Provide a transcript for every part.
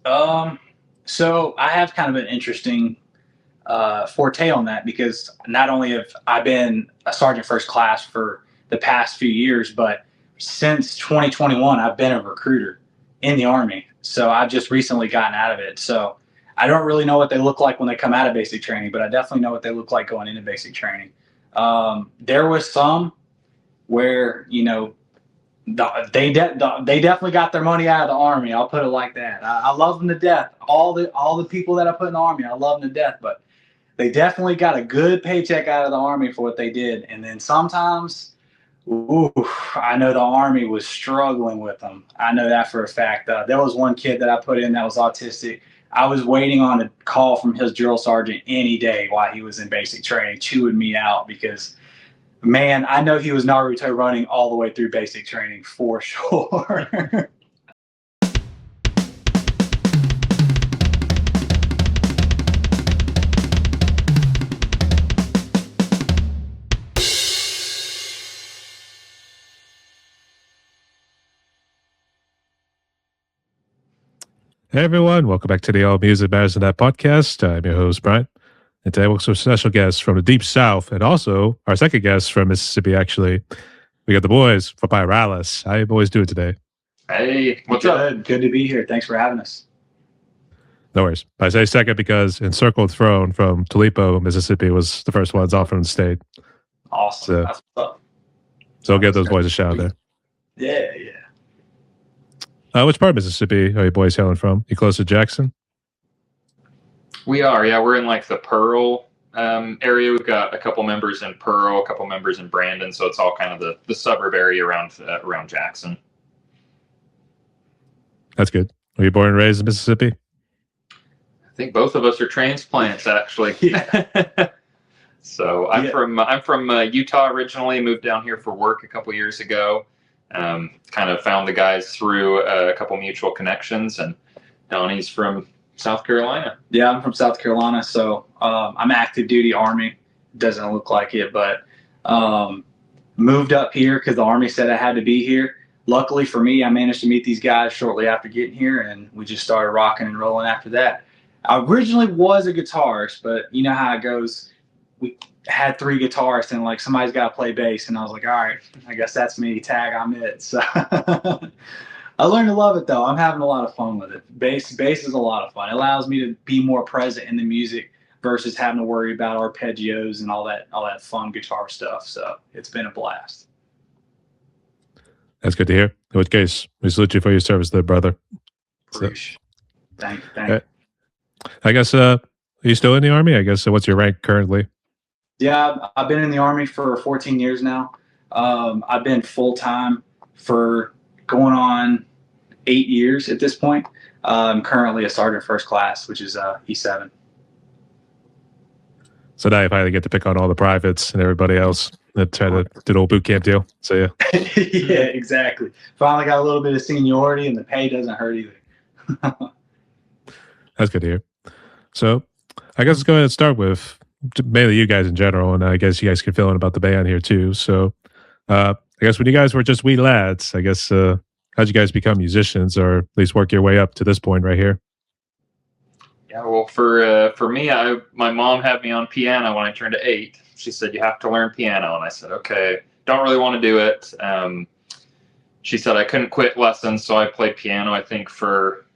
So I have kind of an interesting forte on that because not only have I been a sergeant first class for the past few years, but since 2021, I've been a recruiter in the Army. So I've just recently gotten out of it. So I don't really know what they look like when they come out of basic training, but I definitely know what they look like going into basic training. There was some where, they definitely got their money out of the Army. I'll put it like that. I love them to death. All the people that I put in the Army, I love them to death. But they definitely got a good paycheck out of the Army for what they did. And then sometimes, ooh, I know the Army was struggling with them. I know that for a fact. There was one kid that I put in that was autistic. I was waiting on a call from his drill sergeant any day while he was in basic training, chewing me out because, man, I know he was Naruto running all the way through basic training for sure. Hey everyone, welcome back to the All Music Matters in That podcast. I'm your host, Brian. And today we're with a special guest from the Deep South and also our second guest from Mississippi, actually. We got the boys from Pyralis. How you boys doing today? Hey, what's up? Good to be here. Thanks for having us. No worries. I say second because Encircled Throne from Toledo, Mississippi was the first ones off from the state. Awesome. So, That's what's up. So I'll give those boys a shout there. Yeah. Which part of Mississippi are you boys hailing from? You close to Jackson? We are, yeah. We're in like the Pearl area. We've got a couple members in Pearl, a couple members in Brandon, so it's all kind of the suburb area around Jackson. That's good. Were you born and raised in Mississippi? I think both of us are transplants, actually. Yeah. So I'm from Utah originally. Moved down here for work a couple years ago. Kind of found the guys through a couple mutual connections, and Donnie's from South Carolina. Yeah, I'm from South Carolina, so I'm active duty Army. Doesn't look like it, but moved up here because the Army said I had to be here. Luckily for me, I managed to meet these guys shortly after getting here, and we just started rocking and rolling after that. I originally was a guitarist, but you know how it goes. We had 3 guitarists, and like somebody's got to play bass, and I was like, all right, I guess that's me. Tag, I'm it. So I learned to love it though. I'm having a lot of fun with it. Bass is a lot of fun. It allows me to be more present in the music versus having to worry about arpeggios and all that fun guitar stuff. So it's been a blast. That's good to hear. In which case, we salute you for your service there, brother. Thank you. I guess, are you still in the Army? I guess, what's your rank currently? Yeah, I've been in the Army for 14 years now. I've been full-time for going on 8 years at this point. I'm currently a sergeant first class, which is E7. So now you finally get to pick on all the privates and everybody else that try to do the old boot camp deal. So yeah. Yeah, exactly. Finally got a little bit of seniority, and the pay doesn't hurt either. That's good to hear. So I guess let's go ahead and start with mainly you guys in general, and I guess you guys can fill in about the band here too. So I guess when you guys were just wee lads, I guess how'd you guys become musicians, or at least work your way up to this point right here? Yeah, well, for me, my mom had me on piano when I turned 8. She said, you have to learn piano. And I said, okay, don't really want to do it. She said I couldn't quit lessons, so I played piano, I think, for,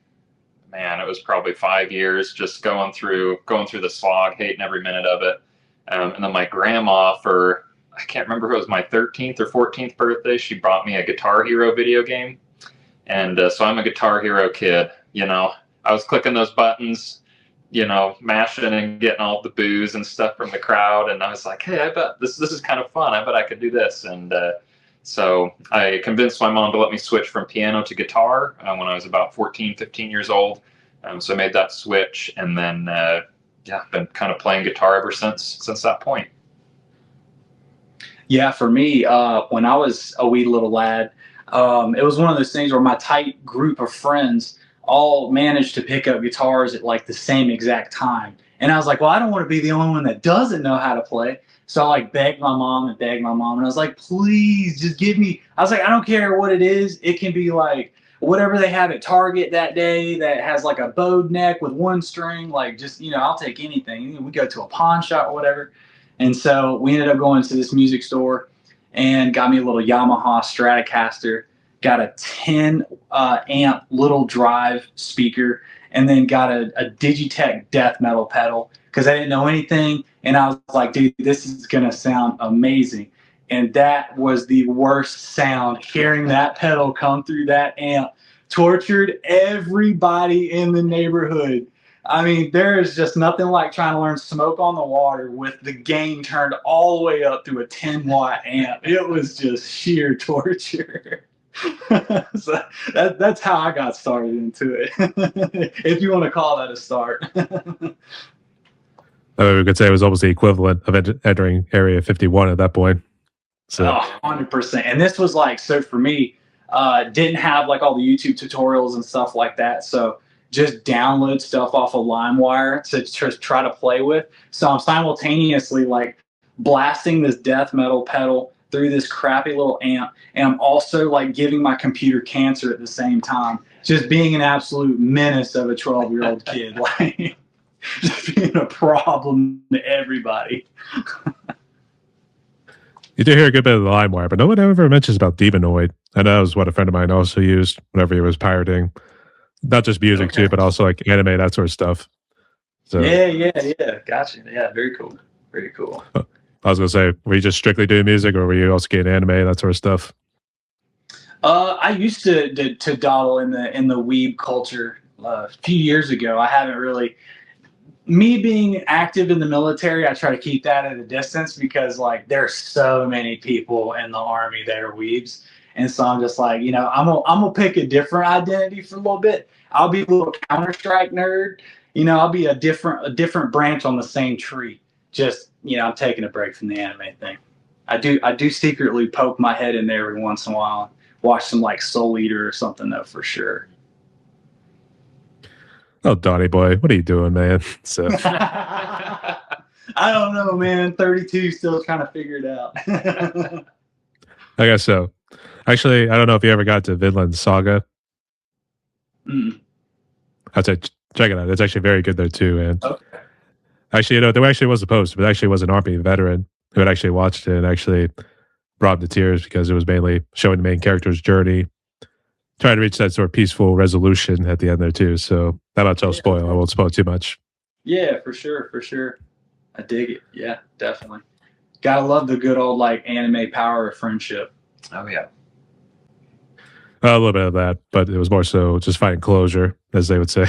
man, it was probably 5 years, just going through the slog, hating every minute of it. And then my grandma, for, I can't remember if it was my 13th or 14th birthday, she bought me a Guitar Hero video game. And so I'm a Guitar Hero kid, you know. I was clicking those buttons, you know, mashing and getting all the boos and stuff from the crowd. And I was like, hey, I bet this is kind of fun. I bet I could do this. And so I convinced my mom to let me switch from piano to guitar when I was about 14, 15 years old. So I made that switch, and then, been kind of playing guitar ever since that point. Yeah, for me, when I was a wee little lad, it was one of those things where my tight group of friends all managed to pick up guitars at like the same exact time. And I was like, well, I don't want to be the only one that doesn't know how to play. So I like begged my mom. And I was like, please just give me, I was like, I don't care what it is. It can be like whatever they have at Target that day that has like a bowed neck with one string, like just, I'll take anything. We go to a pawn shop or whatever. And so we ended up going to this music store and got me a little Yamaha Stratocaster, got a 10 amp little drive speaker, and then got a Digitech death metal pedal because I didn't know anything. And I was like, dude, this is going to sound amazing. And that was the worst sound. Hearing that pedal come through that amp tortured everybody in the neighborhood. I mean, there is just nothing like trying to learn Smoke on the Water with the gain turned all the way up through a 10-watt amp. It was just sheer torture. So that's how I got started into it, if you want to call that a start. We could say it was almost the equivalent of entering Area 51 at that point. So. Oh, 100%. And this was like, so for me, didn't have like all the YouTube tutorials and stuff like that. So just download stuff off of LimeWire to just try to play with. So I'm simultaneously like blasting this death metal pedal through this crappy little amp. And I'm also like giving my computer cancer at the same time. Just being an absolute menace of a 12-year-old kid. Like just being a problem to everybody. You do hear a good bit of the LimeWire, but no one ever mentions about Demonoid. And that was what a friend of mine also used whenever he was pirating. Not just music too, but also like anime, that sort of stuff. So Yeah. Gotcha. Yeah, very cool. Very cool. I was gonna say, were you just strictly doing music, or were you also getting anime, that sort of stuff? I used to dawdle in the weeb culture a few years ago. I haven't really. Me being active in the military, I try to keep that at a distance because like there's so many people in the Army that are weebs. And so I'm just like, I'm gonna pick a different identity for a little bit. I'll be a little Counter-Strike nerd. I'll be a different branch on the same tree. Just, I'm taking a break from the anime thing. I do secretly poke my head in there every once in a while. Watch some like Soul Eater or something though, for sure. Oh, Donny boy, what are you doing, man? So I don't know, man. 32, still trying to figure it out. I guess so. Actually, I don't know if you ever got to Vinland Saga. I'd say check it out. It's actually very good there too. And actually, there actually was a post, but actually was an Army veteran who had actually watched it and actually brought him to tears because it was mainly showing the main character's journey, trying to reach that sort of peaceful resolution at the end there too. So that much I'll spoil. I won't spoil too much. Yeah, for sure. I dig it. Yeah, definitely. Gotta love the good old like anime power of friendship. Oh yeah. A little bit of that, but it was more so just finding closure, as they would say.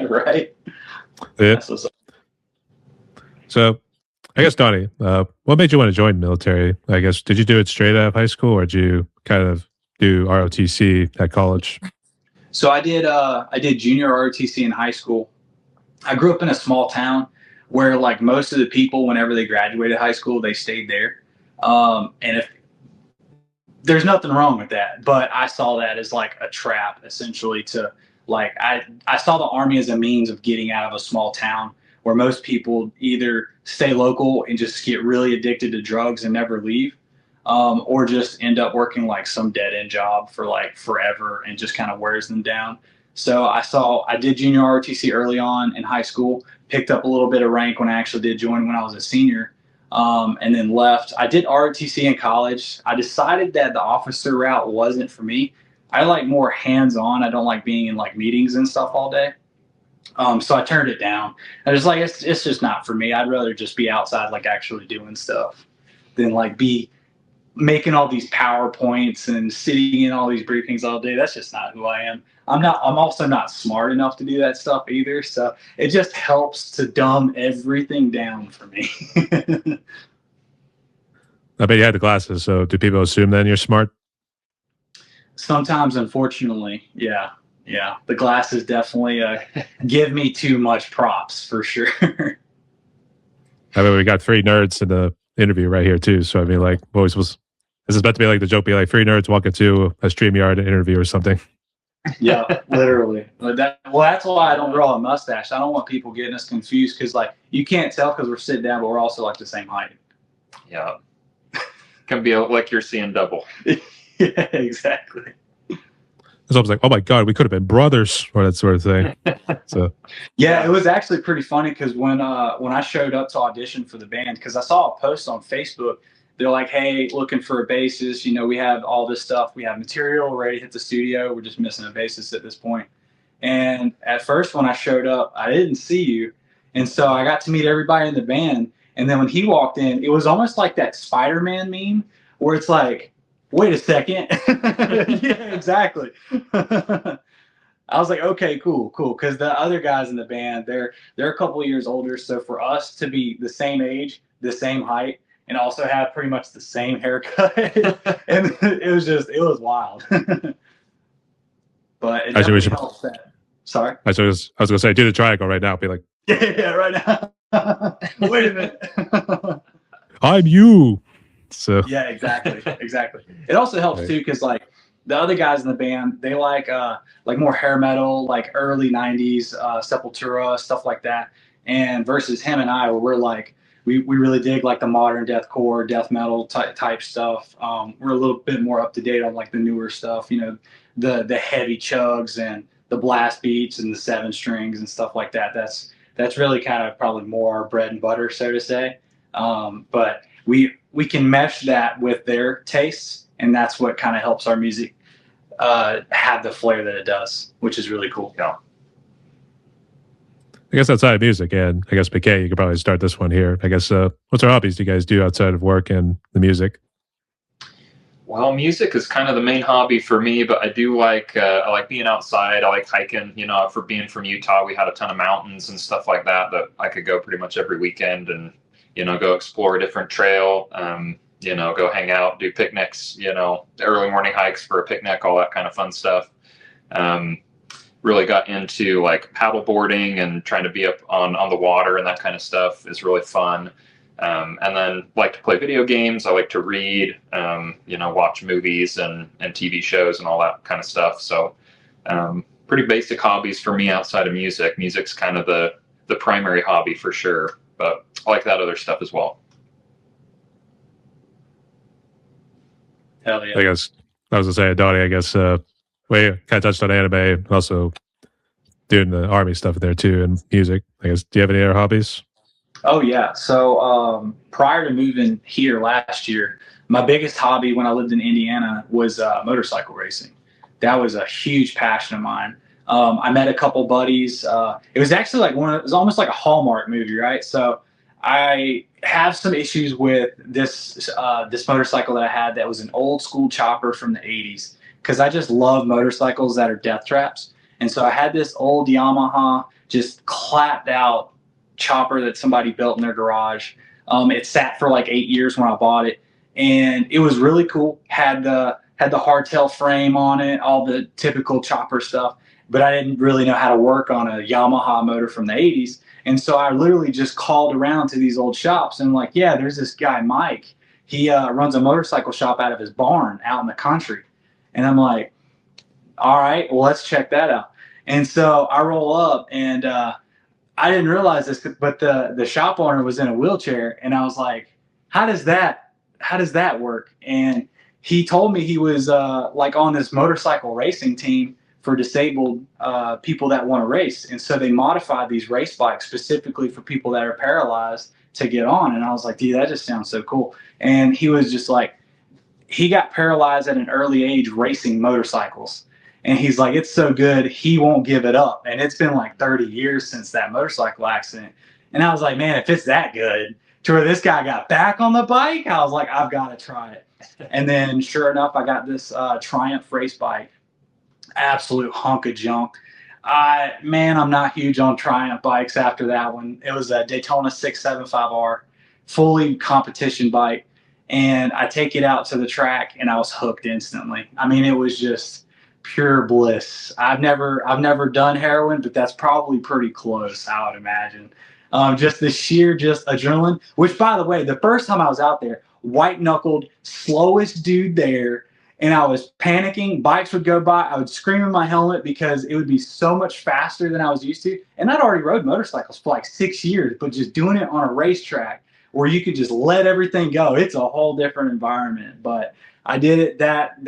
Right. Yeah. So, I guess, Donny, what made you want to join the military? I guess, did you do it straight out of high school, or did you kind of do ROTC at college? So I did junior ROTC in high school. I grew up in a small town where like most of the people, whenever they graduated high school, they stayed there. And if there's nothing wrong with that, but I saw that as like a trap, essentially, to like I saw the Army as a means of getting out of a small town where most people either stay local and just get really addicted to drugs and never leave, or just end up working like some dead end job for like forever and just kind of wears them down. So I did junior ROTC early on in high school, picked up a little bit of rank when I actually did join when I was a senior. And then left. I did ROTC in college. I decided that the officer route wasn't for me. I like more hands-on. I don't like being in like meetings and stuff all day. So I turned it down. I was like, it's just not for me. I'd rather just be outside, like actually doing stuff than like be making all these PowerPoints and sitting in all these briefings all day. That's just not who I am. I'm also not smart enough to do that stuff either. So it just helps to dumb everything down for me. I bet you had the glasses. So do people assume then you're smart? Sometimes, unfortunately, yeah. The glasses definitely give me too much props for sure. I mean, we got 3 nerds in the interview right here too. So I mean, like, this is about to be like the joke, be like 3 nerds walking to a StreamYard interview or something. Yeah, literally. That's why I don't grow a mustache. I don't want people getting us confused because like you can't tell because we're sitting down, but we're also like the same height. Yeah. Can be like you're seeing double. Yeah, exactly. it's almost like, oh my god, we could have been brothers or that sort of thing. So yeah, it was actually pretty funny because when I showed up to audition for the band, because I saw a post on Facebook, they're like, hey, looking for a bassist. You know, we have all this stuff. We have material ready to hit the studio. We're just missing a bassist at this point. And at first, when I showed up, I didn't see you, and so I got to meet everybody in the band. And then when he walked in, it was almost like that Spider-Man meme where it's like, wait a second. Yeah, exactly. I was like, okay, cool. Because the other guys in the band, they're a couple of years older. So for us to be the same age, the same height, and also have pretty much the same haircut, and it was wild. But it definitely helps that. Sorry? I was going to say, do the triangle right now. Be like, yeah, right now. Wait a minute. I'm you. So yeah, exactly. It also helps too because like the other guys in the band, they like more hair metal, like early '90s Sepultura stuff like that. And versus him and I, where we're like we really dig like the modern deathcore, death metal type stuff. We're a little bit more up to date on like the newer stuff. You know, the heavy chugs and the blast beats and the 7 strings and stuff like that. That's really kind of probably more our bread and butter, so to say. But we can mesh that with their tastes, and that's what kind of helps our music have the flair that it does, which is really cool. Yeah. I guess outside of music, and I guess McKae, you could probably start this one here. I guess what's our hobbies do you guys do outside of work and the music? Well, music is kind of the main hobby for me, but I do like I like being outside. I like hiking. You know, for being from Utah, we had a ton of mountains and stuff like that I could go pretty much every weekend and go explore a different trail. Go hang out, do picnics. Early morning hikes for a picnic, all that kind of fun stuff. Really got into like paddle boarding and trying to be up on the water, and that kind of stuff is really fun. And then like to play video games. I like to read, watch movies and TV shows and all that kind of stuff. So pretty basic hobbies for me outside of music. Music's kind of the primary hobby for sure, but I like that other stuff as well. Hell yeah. I guess I was going to say, Donnie, I guess we kind of touched on anime, also doing the army stuff there too, and music. I guess, do you have any other hobbies? Oh yeah. So prior to moving here last year, my biggest hobby when I lived in Indiana was motorcycle racing. That was a huge passion of mine. I met a couple buddies. It was actually like it was almost like a Hallmark movie, right? So I have some issues with this motorcycle that I had that was an old school chopper from the 80s because I just love motorcycles that are death traps. And so I had this old Yamaha just clapped out chopper that somebody built in their garage. It sat for like 8 years when I bought it, and it was really cool. Had the hardtail frame on it, all the typical chopper stuff, but I didn't really know how to work on a Yamaha motor from the 80s. And so I literally just called around to these old shops and like, yeah, there's this guy, Mike. He runs a motorcycle shop out of his barn out in the country. And I'm like, all right, well, let's check that out. And so I roll up, and I didn't realize this, but the shop owner was in a wheelchair, and I was like, how does that work? And he told me he was like on this motorcycle racing team for disabled people that want to race. And so they modified these race bikes specifically for people that are paralyzed to get on. And I was like, dude, that just sounds so cool. And he was just like, he got paralyzed at an early age racing motorcycles. And he's like, it's so good, he won't give it up. And it's been like 30 years since that motorcycle accident. And I was like, man, if it's that good to where this guy got back on the bike, I was like, I've got to try it. And then sure enough, I got this Triumph race bike. Absolute hunk of junk. I'm not huge on Triumph bikes after that one. It was a Daytona 675R, fully competition bike. And I take it out to the track, and I was hooked instantly. I mean, it was just pure bliss. I've never done heroin, but that's probably pretty close, I would imagine. Just the sheer adrenaline, which, by the way, the first time I was out there, white knuckled, slowest dude there, and I was panicking. Bikes would go by. I would scream in my helmet because it would be so much faster than I was used to. And I'd already rode motorcycles for like 6 years, but just doing it on a racetrack where you could just let everything go, it's a whole different environment. But I did it that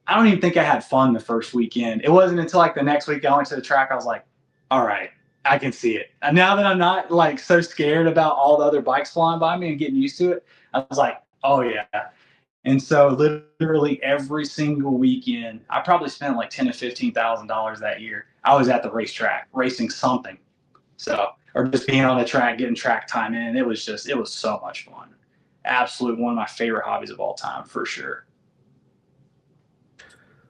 I don't even think I had fun the first weekend. It wasn't until like the next week I went to the track, I was like, all right, I can see it. And now that I'm not like so scared about all the other bikes flying by me and getting used to it, I was like, oh yeah. And so literally every single weekend, I probably spent like $10,000 to $15,000 that year. I was at the racetrack racing something. So, or just being on the track, getting track time in. It was so much fun. Absolutely one of my favorite hobbies of all time, for sure.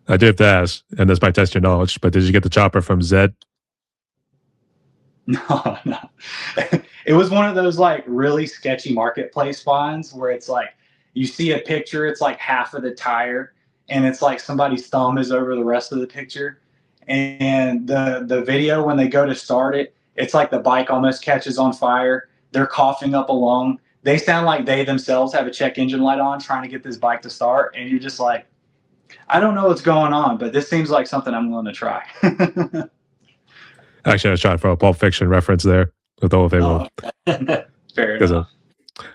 I do have to ask, and this might test your knowledge, but did you get the chopper from Zed? No, no. It was one of those like really sketchy marketplace finds where it's like you see a picture, it's like half of the tire, and it's like somebody's thumb is over the rest of the picture. And the video, when they go to start it, it's like the bike almost catches on fire. They're coughing up a lung. They sound like they themselves have a check engine light on trying to get this bike to start. And you're just like, I don't know what's going on, but this seems like something I'm willing to try. Actually, I was trying for a Pulp Fiction reference there with the whole thing. Oh, fair enough.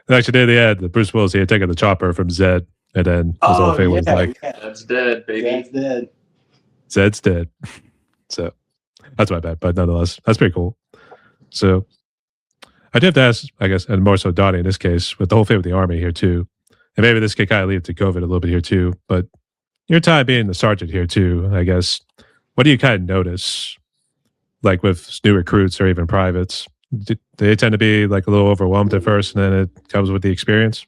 Actually, near the end, the Bruce Willis, he had taken the chopper from Zed, and then his whole thing was like, That's dead, baby. That's dead. Zed's dead. So that's my bad, but nonetheless, that's pretty cool. So I do have to ask, I guess, and more so Donnie in this case, with the whole thing with the Army here too, and maybe this could kind of lead to COVID a little bit here too, but your time being the sergeant here too, I guess, what do you kind of notice, like with new recruits or even privates? Do they tend to be like a little overwhelmed at first, and then it comes with the experience?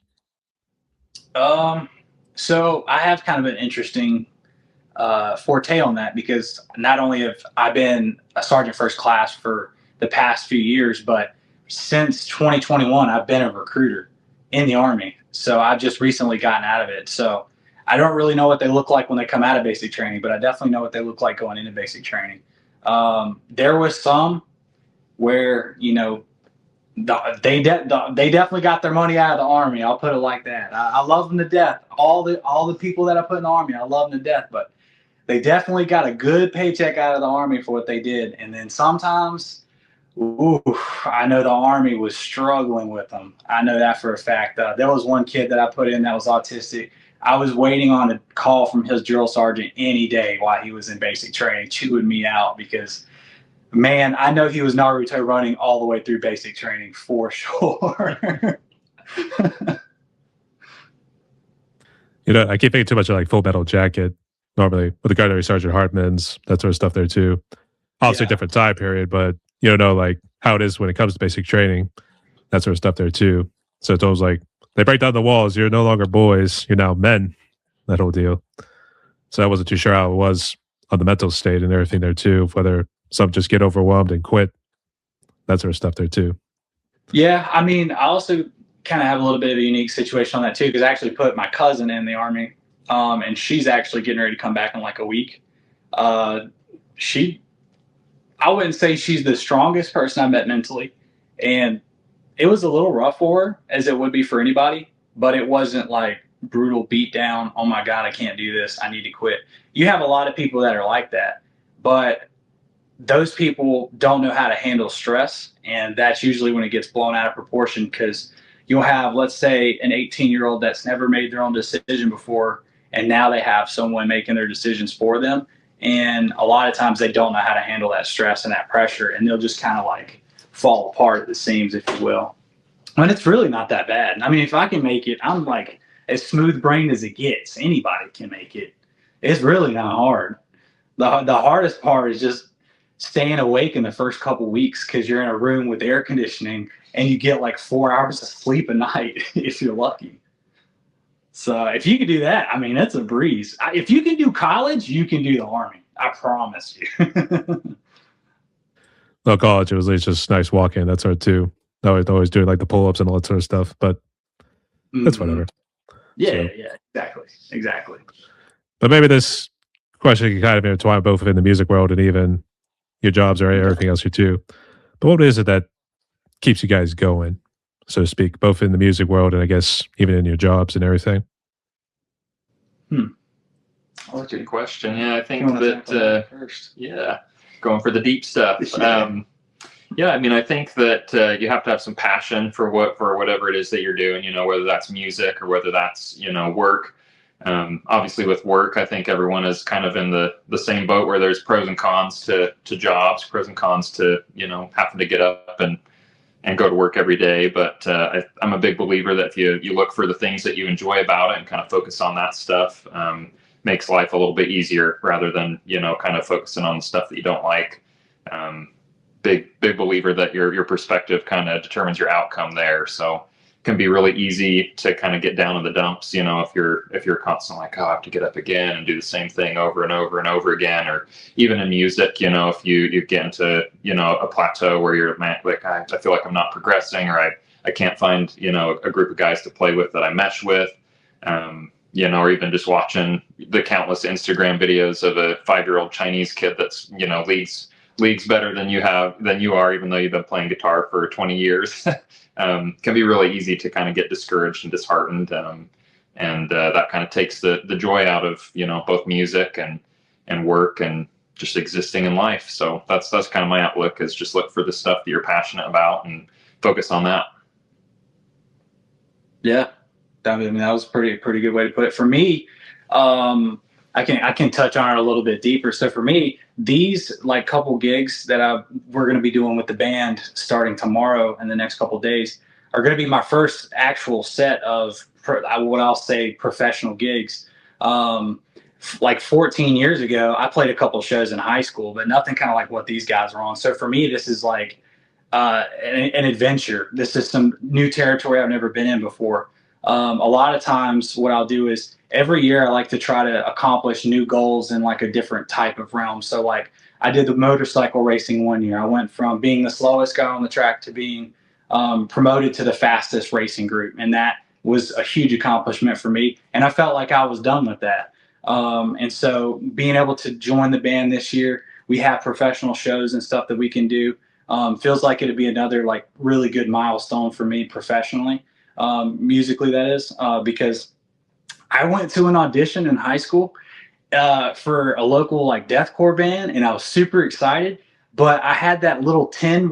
So I have kind of an interesting forte on that, because not only have I been a sergeant first class for the past few years, but since 2021, I've been a recruiter in the Army. So I've just recently gotten out of it. So I don't really know what they look like when they come out of basic training, but I definitely know what they look like going into basic training. There was some where, you know, they definitely got their money out of the Army. I'll put it like that. I love them to death. All the people that I put in the Army, I love them to death, but they definitely got a good paycheck out of the Army for what they did. And then sometimes, ooh, I know the Army was struggling with them. I know that for a fact. There was one kid that I put in that was autistic. I was waiting on a call from his drill sergeant any day while he was in basic training, chewing me out, because, man, I know he was Naruto running all the way through basic training for sure. You know, I keep thinking too much of like Full Metal Jacket, normally with the Gunnery Sergeant Hartman's, that sort of stuff there too. Obviously, different time period, but you know, like how it is when it comes to basic training, that sort of stuff there too. So it's almost like they break down the walls. You're no longer boys, you're now men, that whole deal. So I wasn't too sure how it was on the mental state and everything there too, whether some just get overwhelmed and quit, that sort of stuff there too. Yeah, I mean, I also kind of have a little bit of a unique situation on that too, because I actually put my cousin in the Army, and she's actually getting ready to come back in like a week. I wouldn't say she's the strongest person I met mentally, and it was a little rough for her, as it would be for anybody, but it wasn't like brutal beat down. Oh my God, I can't do this. I need to quit. You have a lot of people that are like that, but those people don't know how to handle stress. And that's usually when it gets blown out of proportion, because you'll have, let's say, an 18-year-old that's never made their own decision before, and now they have someone making their decisions for them. And a lot of times they don't know how to handle that stress and that pressure, and they'll just kind of like fall apart at the seams, if you will. And it's really not that bad. I mean, if I can make it, I'm like as smooth brained as it gets. Anybody can make it. It's really not hard. The hardest part is just staying awake in the first couple weeks, because you're in a room with air conditioning and you get like 4 hours of sleep a night if you're lucky. So if you can do that, I mean, it's a breeze. If you can do college, you can do the Army. I promise you. No, college, it was at least just nice walking, that sort of too. Always doing like the pull-ups and all that sort of stuff, but that's whatever. Yeah, So, yeah, exactly. but maybe this question can kind of intertwine both within the music world and even your jobs or everything else here too. But what is it that keeps you guys going, so to speak, both in the music world and I guess even in your jobs and everything? That's a good question. Yeah, I think that first. Yeah, going for the deep stuff. Yeah, I mean, I think that you have to have some passion for whatever it is that you're doing. You know, whether that's music or whether that's work. Obviously with work, I think everyone is kind of in the same boat where there's pros and cons to jobs, pros and cons to, you know, having to get up and go to work every day. But I'm a big believer that if you look for the things that you enjoy about it and kind of focus on that stuff, makes life a little bit easier rather than, you know, kind of focusing on the stuff that you don't like. Big believer that your perspective kind of determines your outcome there. So it can be really easy to kind of get down in the dumps, you know, if you're constantly like, oh, I have to get up again and do the same thing over and over and over again. Or even in music, you know, if you get into, you know, a plateau where you're like, I feel like I'm not progressing, or I can't find, you know, a group of guys to play with that I mesh with. You know, or even just watching the countless Instagram videos of a 5-year-old Chinese kid that's, you know, leagues better than you are, even though you've been playing guitar for 20 years. Can be really easy to kind of get discouraged and disheartened, and that kind of takes the joy out of, you know, both music and work and just existing in life. So that's kind of my outlook, is just look for the stuff that you're passionate about and focus on that. Yeah. I mean, that was a pretty good way to put it. For me, I can touch on it a little bit deeper. So for me, these like couple gigs that we're going to be doing with the band starting tomorrow and the next couple of days are going to be my first actual set of what I'll say professional gigs. Like 14 years ago, I played a couple of shows in high school, but nothing kind of like what these guys are on. So for me, this is like an adventure. This is some new territory I've never been in before. A lot of times what I'll do is every year I like to try to accomplish new goals in like a different type of realm. So like I did the motorcycle racing one year. I went from being the slowest guy on the track to being promoted to the fastest racing group. And that was a huge accomplishment for me. And I felt like I was done with that. And so being able to join the band this year, we have professional shows and stuff that we can do. Feels like it'd be another like really good milestone for me professionally. Musically, that is, because I went to an audition in high school for a local like deathcore band, and I was super excited. But I had that little 10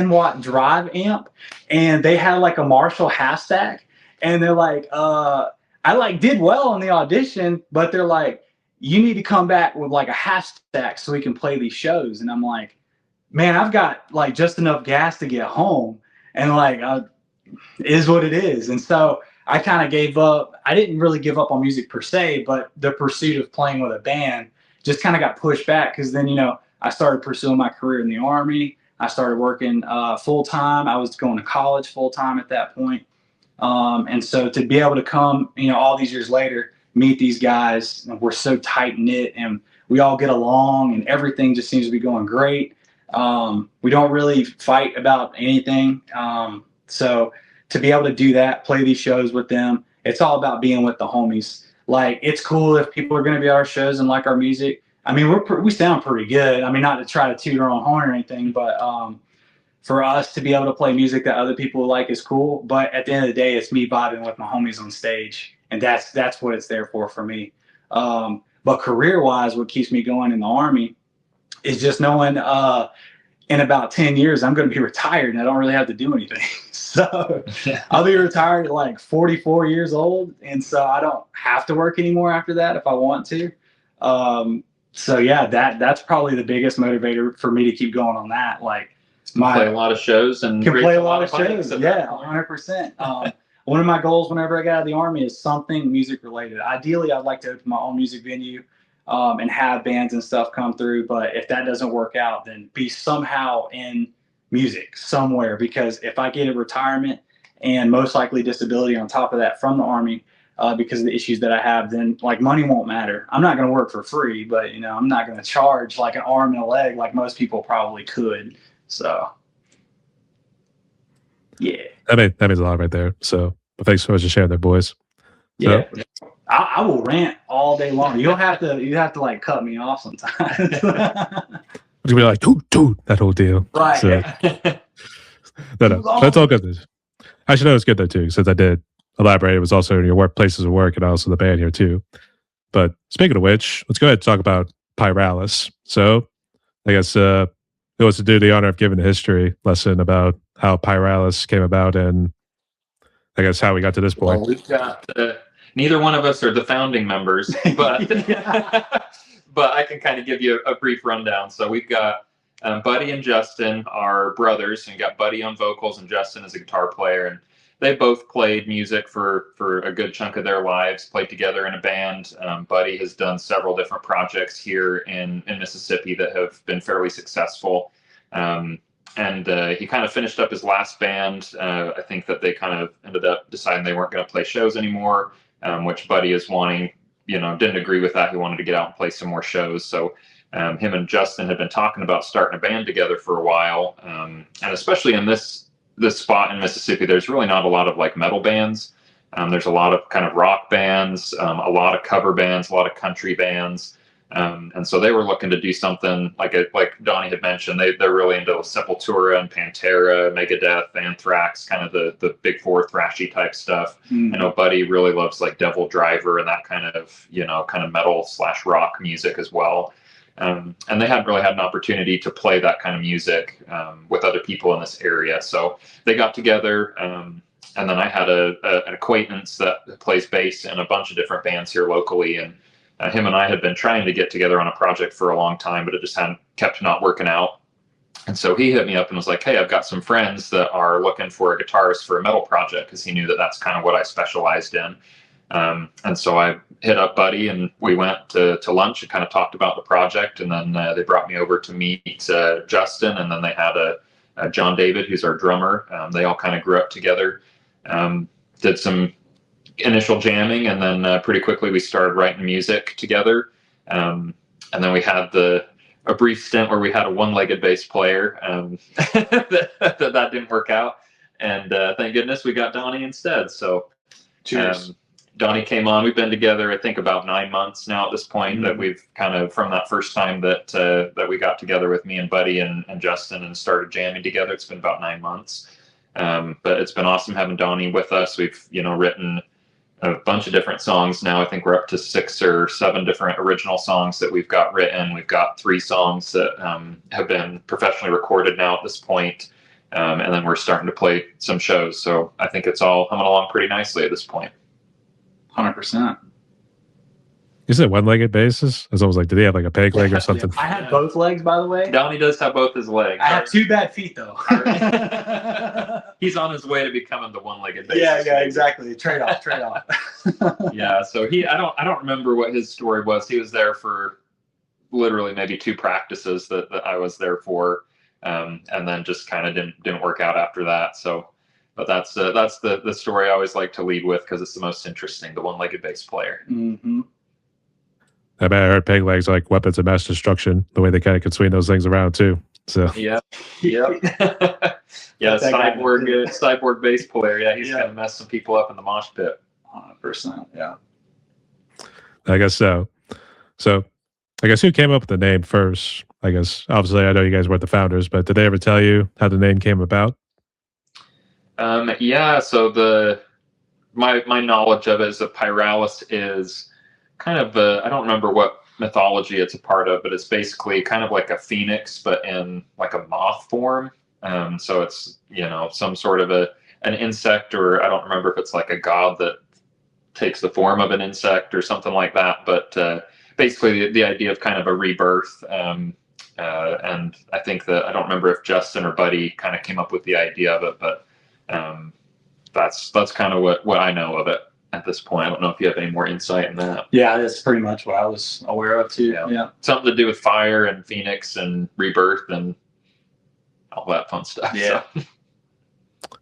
watt drive amp, and they had like a Marshall half stack, and they're like, I like did well on the audition, but they're like, you need to come back with like a half stack so we can play these shows. And I'm like, man, I've got like just enough gas to get home, and like. Is what it is. And so I kind of gave up. I didn't really give up on music per se, but the pursuit of playing with a band just kind of got pushed back, because then, you know, I started pursuing my career in the Army. I started working full time. I was going to college full time at that point. And so to be able to come, you know, all these years later, meet these guys, we're so tight knit and we all get along and everything just seems to be going great. We don't really fight about anything. So to be able to do that, play these shows with them, it's all about being with the homies. Like, it's cool if people are going to be at our shows and like our music. I mean, we sound pretty good. I mean, not to try to toot our own horn or anything, but for us to be able to play music that other people like is cool. But at the end of the day, it's me vibing with my homies on stage, and that's what it's there for me. But career-wise, what keeps me going in the Army is just knowing in about 10 years, I'm going to be retired and I don't really have to do anything. So I'll be retired at like 44 years old. And so I don't have to work anymore after that if I want to. So yeah, that's probably the biggest motivator for me to keep going on that. Like, play a lot of shows and can play a lot of shows. Yeah, 100%. One of my goals whenever I got out of the Army is something music related. Ideally, I'd like to open my own music venue and have bands and stuff come through. But if that doesn't work out, then be somehow in music somewhere. Because if I get a retirement and most likely disability on top of that from the Army because of the issues that I have, then like money won't matter. I'm not going to work for free, but you know, I'm not going to charge like an arm and a leg like most people probably could. So yeah, that means a lot right there. So, but thanks so much for sharing that, boys. Yeah. So, I will rant all day long. You have to like cut me off sometimes. It's gonna be like toot that whole deal. Right. So, no, that's all good. Actually, no, it's good though too, since I did elaborate. It was also in your workplaces of work and also the band here too. But speaking of which, let's go ahead and talk about Pyralis. So, I guess who wants to do the honor of giving a history lesson about how Pyralis came about and I guess how we got to this point? Well, we've got neither one of us are the founding members, but Yeah. but I can kind of give you a brief rundown. So we've got Buddy and Justin are brothers, and you got Buddy on vocals and Justin is a guitar player, and they both played music for a good chunk of their lives, played together in a band. Buddy has done several different projects here in Mississippi that have been fairly successful. And he kind of finished up his last band. I think that they kind of ended up deciding they weren't going to play shows anymore, which Buddy is wanting, didn't agree with that. He wanted to get out and play some more shows. So him and Justin had been talking about starting a band together for a while. And especially in this spot in Mississippi, there's really not a lot of like metal bands. There's a lot of kind of rock bands, a lot of cover bands, a lot of country bands. And so they were looking to do something like Donnie had mentioned. They're really into Sepultura and Pantera, Megadeth, Anthrax, kind of the big four thrashy type stuff. I know Buddy really loves like Devil Driver and that kind of metal / rock music as well. And they hadn't really had an opportunity to play that kind of music with other people in this area. So they got together. And then I had an acquaintance that plays bass in a bunch of different bands here locally. And him and I had been trying to get together on a project for a long time, but it just kept not working out. And so he hit me up and was like, hey, I've got some friends that are looking for a guitarist for a metal project, because he knew that that's kind of what I specialized in. And so I hit up Buddy and we went to lunch and kind of talked about the project. And then they brought me over to meet Justin. And then they had a John David, who's our drummer. They all kind of grew up together, did some initial jamming, and then pretty quickly we started writing music together. And then we had a brief stint where we had a one-legged bass player. that didn't work out. And thank goodness we got Donnie instead. So cheers. Donnie came on. We've been together, I think, about 9 months now at this point. That we've kind of, from that first time that we got together with me and Buddy and Justin and started jamming together, it's been about 9 months. But it's been awesome having Donnie with us. We've written a bunch of different songs now. I think we're up to 6 or 7 different original songs that we've got written. We've got 3 songs that have been professionally recorded now at this point. And then we're starting to play some shows. So I think it's all coming along pretty nicely at this point. 100%. You said one-legged bases? I was almost like, did he have like a peg leg or something? I had both legs, by the way. Donnie does have both his legs. I have 2 bad feet, though. He's on his way to becoming the one-legged basis. Yeah, exactly. Trade off. Yeah, so I don't remember what his story was. He was there for literally maybe 2 practices that I was there for, and then just kind of didn't work out after that. So, but that's the story I always like to lead with, because it's the most interesting. The one-legged bass player. Mm-hmm. I bet I heard peg legs are like weapons of mass destruction. The way they kind of could swing those things around too. So yeah. Cyborg bass player. Yeah, he's gonna mess some people up in the mosh pit. 100%. Yeah. I guess so. So I guess who came up with the name first? I guess obviously I know you guys weren't the founders, but did they ever tell you how the name came about? Yeah. So my knowledge of it is that Pyralis is kind of I don't remember what mythology it's a part of, but it's basically kind of like a phoenix, but in like a moth form. So it's some sort of an insect, or I don't remember if it's like a god that takes the form of an insect or something like that. But basically the idea of kind of a rebirth. And I think that I don't remember if Justin or Buddy kind of came up with the idea of it, but that's kind of what I know of it at this point. I don't know if you have any more insight in that. Yeah, that's pretty much what I was aware of too. Yeah. Something to do with fire and Phoenix and rebirth and all that fun stuff. Yeah. So.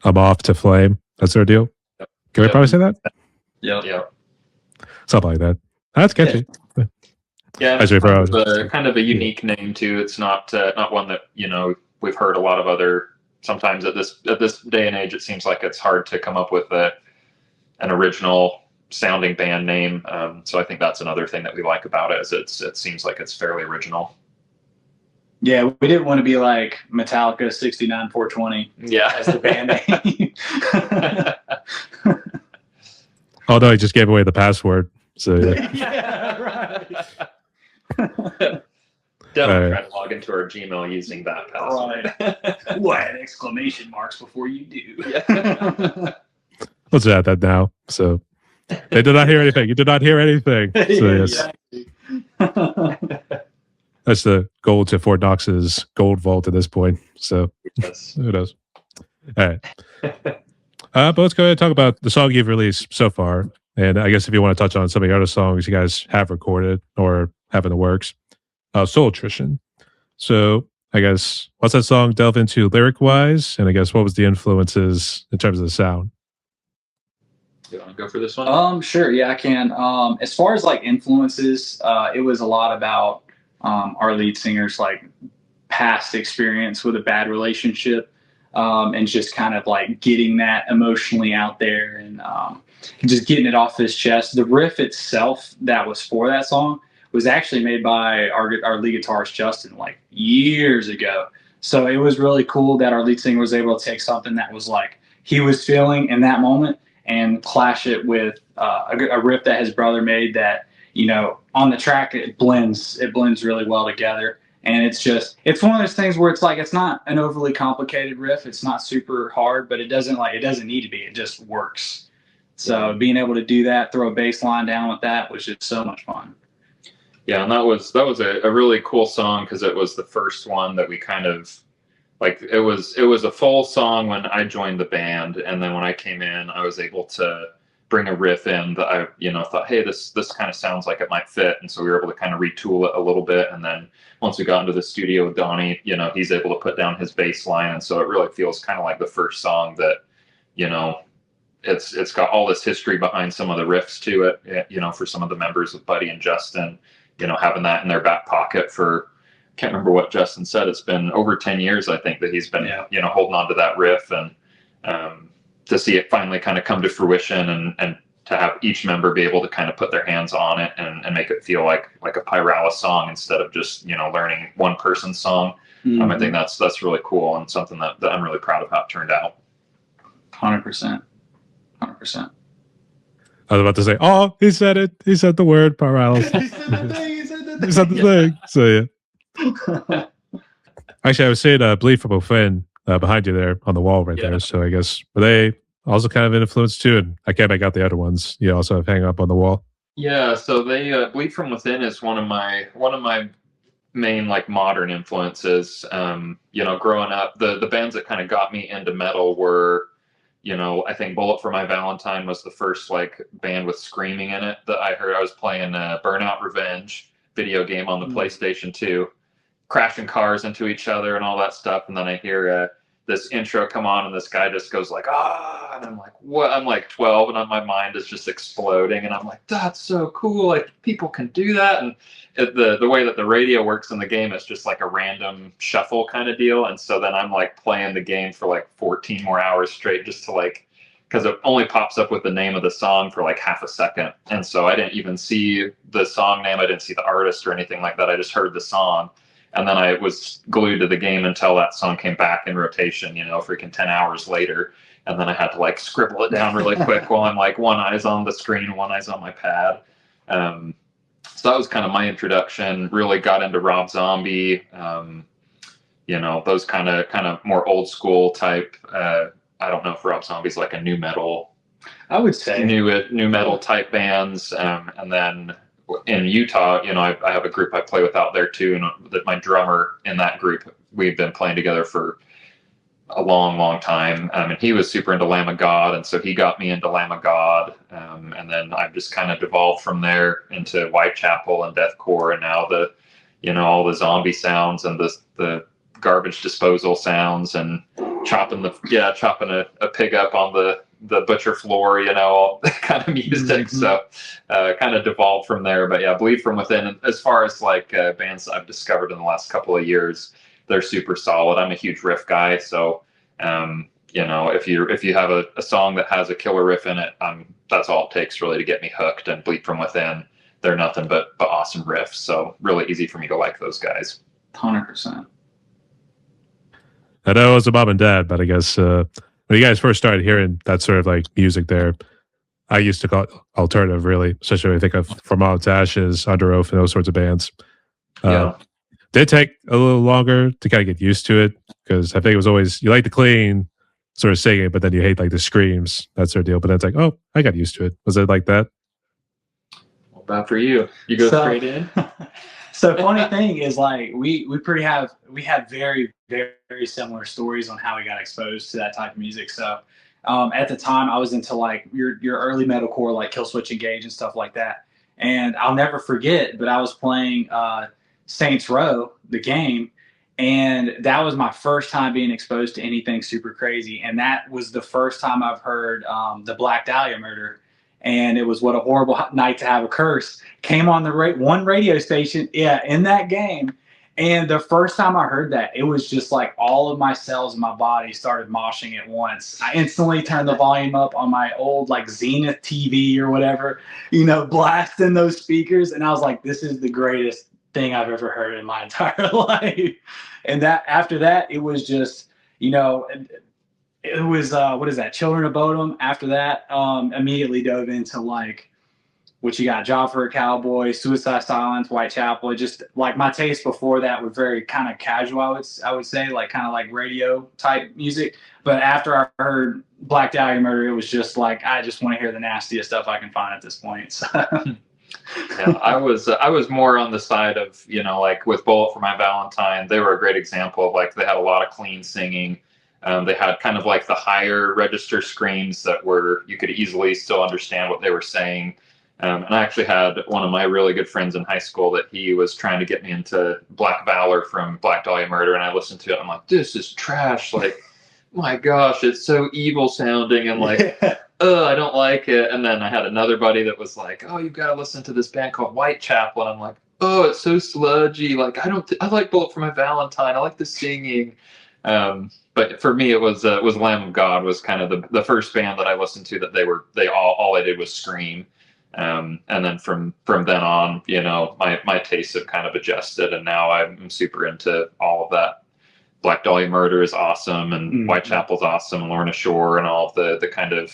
I'm off to flame. That's their deal. Yep. Can we probably say that? Yeah. Something like that. That's catchy. Yeah, it's kind of a unique name too. It's not one that we've heard a lot of other. Sometimes at this day and age, it seems like it's hard to come up with an original sounding band name. So I think that's another thing that we like about it, is it seems like it's fairly original. Yeah, we didn't want to be like Metallica 69 420. Yeah, as the band name. Oh no, he just gave away the password. So yeah, right. Definitely try to log into our Gmail using that password. Right. What? Exclamation marks before you do. Yeah. Let's add that now. So They did not hear anything. You did not hear anything. So yes, that's the gold to Fort Knox's gold vault at this point. So Yes. who knows? All right. But let's go ahead and talk about the song you've released so far. And I guess if you want to touch on some of the other songs you guys have recorded or have in the works, Soul Attrition. So I guess what's that song delve into lyric wise? And I guess what was the influences in terms of the sound? You want to go for this one? Sure. Yeah, I can. As far as like influences, it was a lot about our lead singer's like past experience with a bad relationship, and just kind of like getting that emotionally out there and just getting it off his chest. The riff itself that was for that song was actually made by our lead guitarist Justin like years ago. So it was really cool that our lead singer was able to take something that was like he was feeling in that moment and clash it with a riff that his brother made that, you know, on the track it blends really well together. And it's one of those things where it's like it's not an overly complicated riff, it's not super hard, but it doesn't need to be, it just works. So being able to do that, throw a bass line down with that was just so much fun. Yeah, and that was a really cool song because it was the first one that we kind of like. It was a full song when I joined the band, and then when I came in, I was able to bring a riff in that I thought, hey, this kind of sounds like it might fit, and so we were able to kind of retool it a little bit. And then once we got into the studio with Donny, he's able to put down his bass line, and so it really feels kind of like the first song that, it's got all this history behind some of the riffs to it, for some of the members of Buddy and Justin, having that in their back pocket for, can't remember what Justin said. It's been over 10 years, I think, that he's been, holding on to that riff, and to see it finally kind of come to fruition and to have each member be able to kind of put their hands on it and make it feel like a Pyralis song instead of just, learning one person's song. I think that's really cool and something that I'm really proud of how it turned out. 100%. I was about to say, oh, he said it. He said the word Pyralis. He said the thing. So yeah. Actually, I was saying Bleed from Within behind you there on the wall right there. So I guess were they also kind of an influence too? And I can't make out the other ones. You also have hang up on the wall. Yeah. So they Bleed from Within is one of my main like modern influences. Growing up, the bands that kind of got me into metal were, I think Bullet for My Valentine was the first like band with screaming in it that I heard. I was playing Burnout Revenge video game on the PlayStation 2, crashing cars into each other and all that stuff. And then I hear this intro come on and this guy just goes like, ah, and I'm like, what? I'm like 12 and my mind is just exploding. And I'm like, that's so cool. Like people can do that. And the way that the radio works in the game is just like a random shuffle kind of deal. And so then I'm like playing the game for like 14 more hours straight just to like, because it only pops up with the name of the song for like half a second. And so I didn't even see the song name. I didn't see the artist or anything like that. I just heard the song. And then I was glued to the game until that song came back in rotation, freaking 10 hours later. And then I had to like scribble it down really quick while I'm like one eye's on the screen, one eye's on my pad. So that was kind of my introduction. Really got into Rob Zombie, those kind of more old school type. I don't know if Rob Zombie's like a new metal. I would say new metal type bands. And then in Utah, I have a group I play with out there too, and that my drummer in that group, we've been playing together for a long, long time. And he was super into Lamb of God, and so he got me into Lamb of God. And then I've just kind of devolved from there into Whitechapel and deathcore, and now all the zombie sounds and the garbage disposal sounds and chopping a pig up on the butcher floor, all that kind of music. So kind of devolved from there. But yeah, Bleed from Within, as far as like bands I've discovered in the last couple of years, they're super solid. I'm a huge riff guy, so if you have a song that has a killer riff in it, that's all it takes really to get me hooked. And Bleed from Within, they're nothing but awesome riffs, so really easy for me to like those guys. 100%. I know it was a mom and dad, but I guess when you guys first started hearing that sort of like music there, I used to call it alternative, really, especially when I think of From Olive to Ashes, Under Oath, and those sorts of bands. Did take a little longer to kind of get used to it, because I think it was always, you like the clean, sort of singing, but then you hate like the screams, that sort of deal. But then it's like, oh, I got used to it. Was it like that? Well, bad for you. You go straight in. So funny thing is, like, we had very, very similar stories on how we got exposed to that type of music. So at the time I was into like your early metalcore, like Killswitch Engage and stuff like that. And I'll never forget, but I was playing Saints Row, the game, and that was my first time being exposed to anything super crazy. And that was the first time I've heard the Black Dahlia murder. And it was What a Horrible Night to Have a Curse. Came on the one radio station, in that game. And the first time I heard that, it was just like all of my cells in my body started moshing at once. I instantly turned the volume up on my old like Zenith TV or whatever, blasting those speakers. And I was like, this is the greatest thing I've ever heard in my entire life. And that after that, it was just, it was what is that? Children of Bodom. After that, immediately dove into like what you got: Job for a Cowboy, Suicide Silence, Whitechapel. Just like my taste before that was very kind of casual. I would say like kind of like radio type music. But after I heard Black Dahlia Murder, it was just like I just want to hear the nastiest stuff I can find at this point. So. Yeah, I was more on the side of like with Bullet for My Valentine. They were a great example of like they had a lot of clean singing. They had kind of like the higher register screams that were, you could easily still understand what they were saying. And I actually had one of my really good friends in high school that he was trying to get me into Black Valor from Black Dahlia Murder. And I listened to it. I'm like, this is trash. Like, my gosh, it's so evil sounding. And like, I don't like it. And then I had another buddy that was like, oh, you've got to listen to this band called Whitechapel. And I'm like, oh, it's so sludgy. Like, I like Bullet for My Valentine. I like the singing. But for me, it was Lamb of God was kind of the first band that I listened to that they all they did was scream. And then from then on, my tastes have kind of adjusted, and now I'm super into all of that. Black Dahlia Murder is awesome, and Whitechapel's awesome, and Lorna Shore, and all of the kind of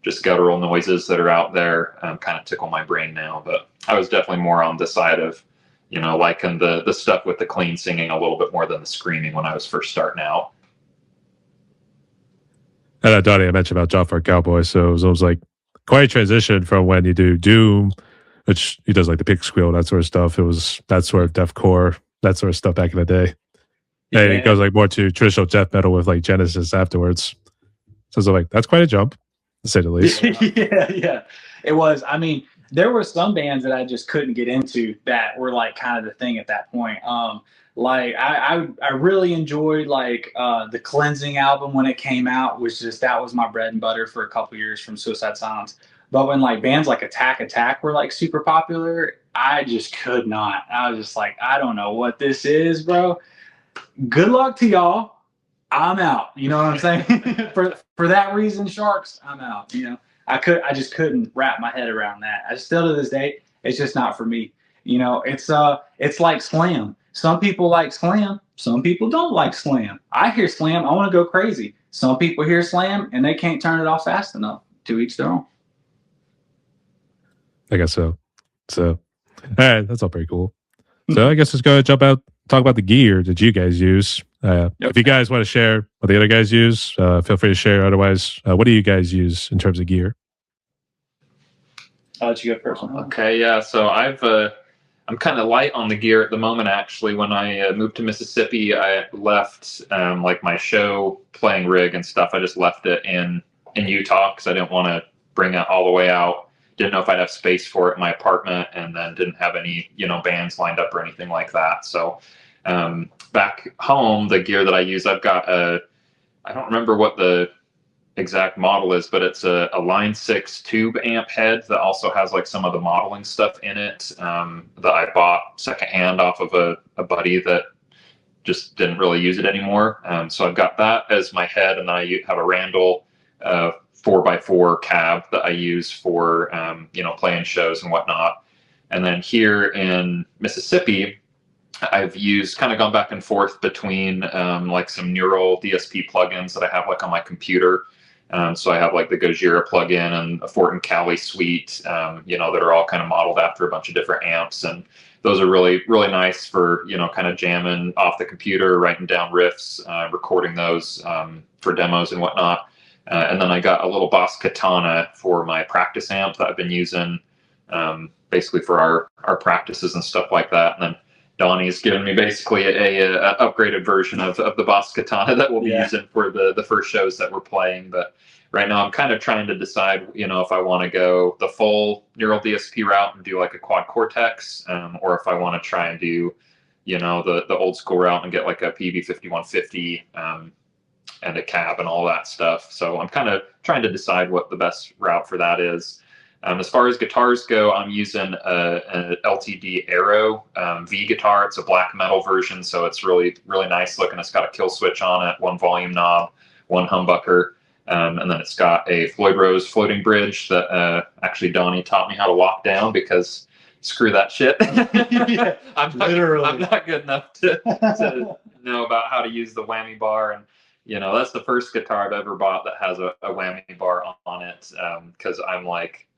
just guttural noises that are out there kind of tickle my brain now. But I was definitely more on the side of, liking the stuff with the clean singing a little bit more than the screaming when I was first starting out. And Donny, I mentioned about Job for a Cowboy, so it was almost like quite a transition from when you do Doom, which he does like the pig squeal, that sort of stuff. It was that sort of deathcore, that sort of stuff back in the day. Yeah. And it goes like more to traditional death metal with like Genesis afterwards. So it's like, that's quite a jump, to say the least. Yeah. It was. I mean, there were some bands that I just couldn't get into that were like kind of the thing at that point. Like I really enjoyed like the Cleansing album when it came out. That was my bread and butter for a couple years from Suicide Silence. But when like bands like Attack were like super popular, I just could not. I was just like, I don't know what this is, bro. Good luck to y'all. I'm out. You know what I'm saying? for that reason, Sharks, I'm out. I just couldn't wrap my head around that. I still to this day, it's just not for me. It's like Slam. Some people like Slam. Some people don't like Slam. I hear Slam, I want to go crazy. Some people hear Slam and they can't turn it off fast enough. To each their own. I guess so. So, all right, that's all pretty cool. So I guess let's go talk about the gear that you guys use. If you guys want to share what the other guys use, feel free to share. Otherwise, what do you guys use in terms of gear? I'll let you go first. Okay, yeah. So I'm kind of light on the gear at the moment. Actually, when I moved to Mississippi, I left like my show playing rig and stuff. I just left it in Utah because I didn't want to bring it all the way out. Didn't know if I'd have space for it in my apartment, and then didn't have any bands lined up or anything like that. So back home, the gear that I use, I've got I don't remember what the exact model is, but it's a Line 6 tube amp head that also has like some of the modeling stuff in it that I bought secondhand off of a buddy that just didn't really use it anymore. So I've got that as my head, and then I have a Randall 4x4 cab that I use for playing shows and whatnot. And then here in Mississippi, I've gone back and forth between like some neural DSP plugins that I have like on my computer. So I have like the Gojira plugin and a Fort and Cali suite, you know, that are all kind of modeled after a bunch of different amps. And those are really, really nice for, you know, kind of jamming off the computer, writing down riffs, recording those for demos and whatnot. And then I got a little Boss Katana for my practice amp that I've been using basically for our practices and stuff like that. And then Donnie's given me basically a upgraded version of the Boss Katana that we'll be using for the first shows that we're playing. But right now I'm kind of trying to decide, you know, if I want to go the full neural DSP route and do like a quad cortex, or if I want to try and do, you know, the old school route and get like a PV5150 and a cab and all that stuff. So I'm kind of trying to decide what the best route for that is. As far as guitars go, I'm using an LTD Aero V guitar. It's a black metal version, so it's really, really nice looking. It's got a kill switch on it, one volume knob, one humbucker, and then it's got a Floyd Rose floating bridge that actually Donnie taught me how to lock down because screw that shit. Yeah, I'm not good enough to know about how to use the whammy bar. And you know, that's the first guitar I've ever bought that has a whammy bar on it, because I'm like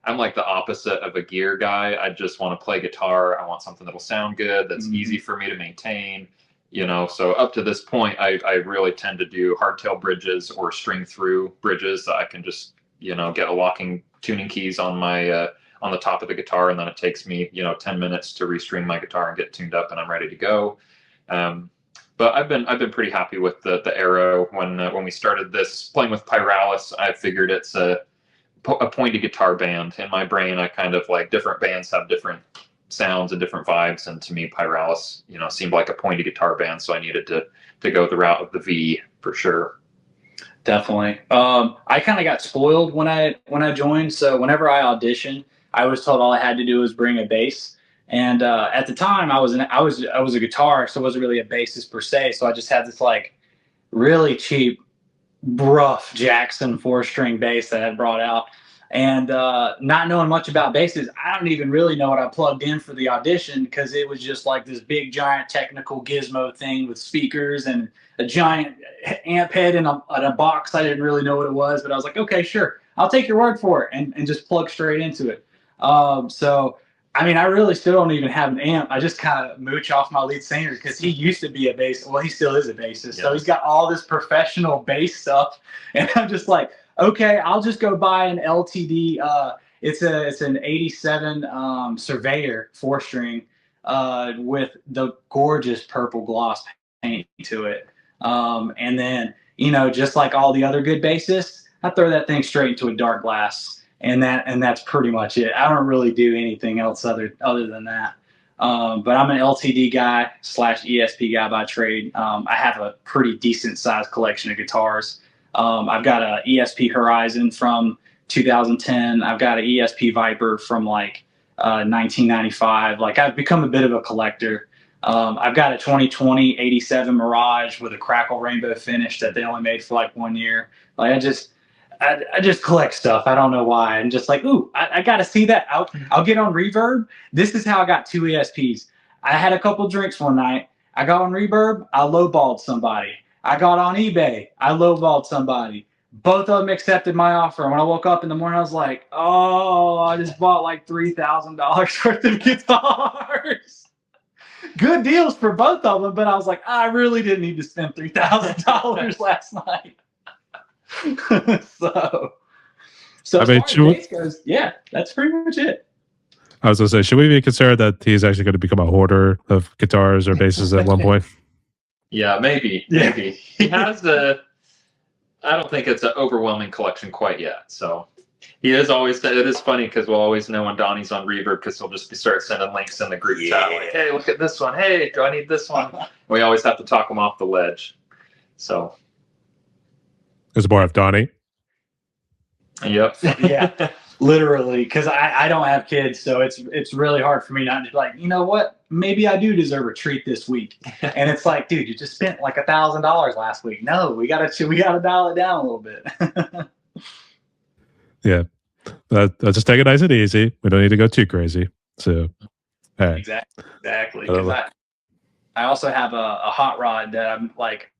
the opposite of a gear guy. I just want to play guitar. I want something that'll sound good, that's easy for me to maintain, you know. So up to this point, I really tend to do hardtail bridges or string through bridges that I can just, you know, get a locking tuning keys on my on the top of the guitar, and then it takes me, you know, 10 minutes to restring my guitar and get tuned up, and I'm ready to go. But I've been pretty happy with the Aero. When we started this playing with Pyralis, I figured it's a pointy guitar band. In my brain, I kind of like different bands have different sounds and different vibes, and to me, Pyralis, you know, seemed like a pointy guitar band, so I needed to go the route of the V for sure. Definitely. I kind of got spoiled when I joined. So whenever I auditioned, I was told all I had to do was bring a bass. And at the time, I was a guitarist, so I wasn't really a bassist per se. So I just had this like really cheap, rough Jackson 4-string bass that I had brought out. And not knowing much about basses, I don't even really know what I plugged in for the audition, because it was just like this big giant technical gizmo thing with speakers and a giant amp head in a box. I didn't really know what it was, but I was like, okay, sure, I'll take your word for it, and just plug straight into it. So I mean, I really still don't even have an amp. I just kind of mooch off my lead singer because he used to be a bass. Well, he still is a bassist. So he's got all this professional bass stuff. And I'm just like, okay, I'll just go buy an LTD. It's an 87 Surveyor 4-string with the gorgeous purple gloss paint to it. And then, you know, just like all the other good bassists, I throw that thing straight into a dark glass. And that's pretty much it. I don't really do anything else other than that. But I'm an LTD guy / ESP guy by trade. I have a pretty decent sized collection of guitars. I've got a ESP Horizon from 2010. I've got an ESP Viper from like 1995. Like, I've become a bit of a collector. I've got a 2020 87 Mirage with a crackle rainbow finish that they only made for like 1 year. Like, I just collect stuff. I don't know why. I'm just like, ooh, I got to see that. I'll get on Reverb. This is how I got 2 ESPs. I had a couple drinks one night. I got on Reverb. I lowballed somebody. I got on eBay. I lowballed somebody. Both of them accepted my offer. When I woke up in the morning, I was like, oh, I just bought like $3,000 worth of guitars. Good deals for both of them, but I was like, I really didn't need to spend $3,000 last night. so I as mean, far as bass goes, yeah, that's pretty much it. I was going to say, should we be concerned that he's actually going to become a hoarder of guitars or basses at one point? Yeah, maybe. He has I don't think it's an overwhelming collection quite yet. So he is always. It is funny because we'll always know when Donnie's on Reverb, because he'll just start sending links in the group chat like, "Hey, look at this one. Hey, do I need this one?" We always have to talk him off the ledge. So it's more of Donnie. Yep. Yeah, literally, because I don't have kids, so it's really hard for me not to be like, you know what? Maybe I do deserve a treat this week. And it's like, dude, you just spent like $1,000 last week. No, we gotta dial it down a little bit. Yeah, I'll just take it nice and easy. We don't need to go too crazy. So, all right. Exactly. Because I also have a hot rod that I'm like,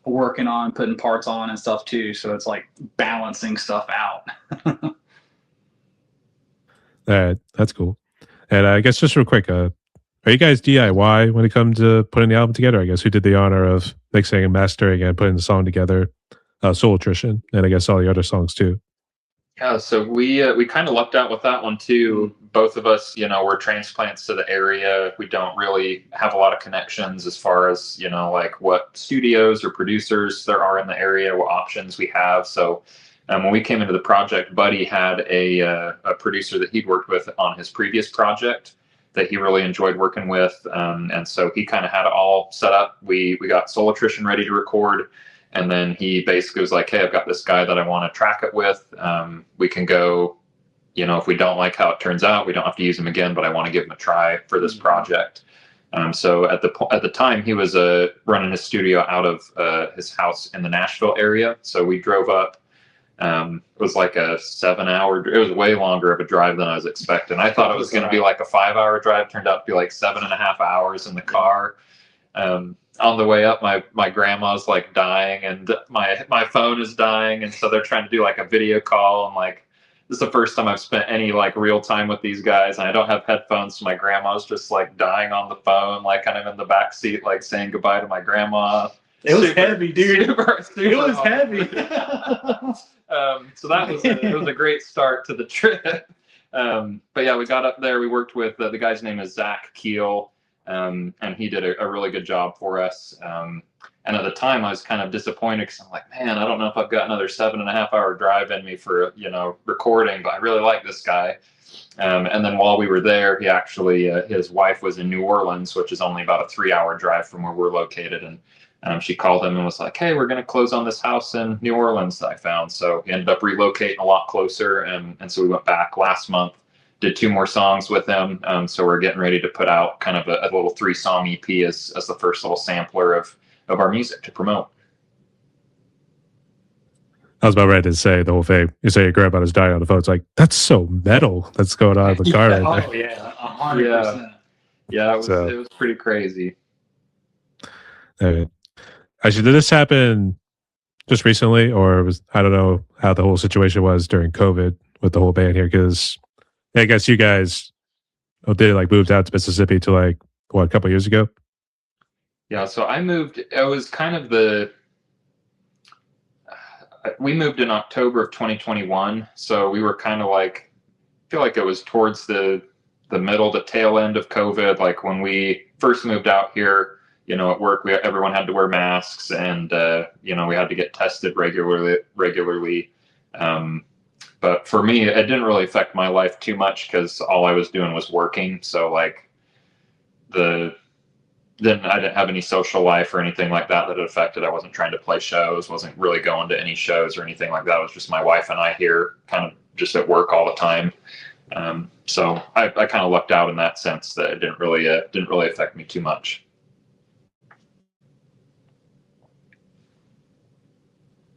working on putting parts on and stuff too. So it's like balancing stuff out. That's cool. And I guess just real quick, are you guys DIY when it comes to putting the album together? I guess who did the honor of mixing and mastering and putting the song together? Soul Attrition, and I guess all the other songs too. Yeah, so we kind of lucked out with that one too. Both of us, we're transplants to the area. We don't really have a lot of connections as far as like what studios or producers there are in the area, what options we have. So when we came into the project, Buddy had a producer that he'd worked with on his previous project that he really enjoyed working with, and so he kind of had it all set up. We got Soul Attrition ready to record. And then he basically was like, hey, I've got this guy that I want to track it with. We can go, if we don't like how it turns out, we don't have to use him again, but I want to give him a try for this project. So at the time, he was running his studio out of his house in the Nashville area. So we drove up. It was like a 7-hour, it was way longer of a drive than I was expecting. I thought it was going to be like a 5-hour drive. Turned out to be like 7.5 hours in the car. On the way up, my grandma's like dying and my phone is dying, and so they're trying to do like a video call. And like, this is the first time I've spent any like real time with these guys, and I don't have headphones, so my grandma's just like dying on the phone, like kind of in the back seat, like saying goodbye to my grandma. It was heavy, dude. Super it was heavy. So it was a great start to the trip. But yeah, we got up there. We worked with the guy's name is Zach Keel. And he did a really good job for us. And at the time, I was kind of disappointed because I'm like, man, I don't know if I've got another 7.5-hour drive in me for recording, but I really like this guy. And then while we were there, he actually his wife was in New Orleans, which is only about a 3-hour drive from where we're located. And she called him and was like, hey, we're going to close on this house in New Orleans that I found. So he ended up relocating a lot closer, and so we went back last month. Did 2 more songs with him, so we're getting ready to put out kind of a little 3-song EP as the first little sampler of our music to promote. I was about ready to say the whole thing. You say your grandmother's dying on the phone. It's like, that's so metal that's going on in the car right there. Oh yeah, 100%. Yeah, it was pretty crazy. Actually, did this happen just recently, or I don't know how the whole situation was during COVID with the whole band here? Because I guess you guys moved out to Mississippi to a couple years ago? Yeah, so I moved. It was kind of we moved in October of 2021. So we were kind of I feel like it was towards the middle to tail end of COVID. Like when we first moved out here, at work, everyone had to wear masks, and we had to get tested regularly. But for me, it didn't really affect my life too much because all I was doing was working. So I didn't have any social life or anything like that it affected. I wasn't trying to play shows, wasn't really going to any shows or anything like that. It was just my wife and I here kind of just at work all the time. So I kind of lucked out in that sense that it didn't really affect me too much.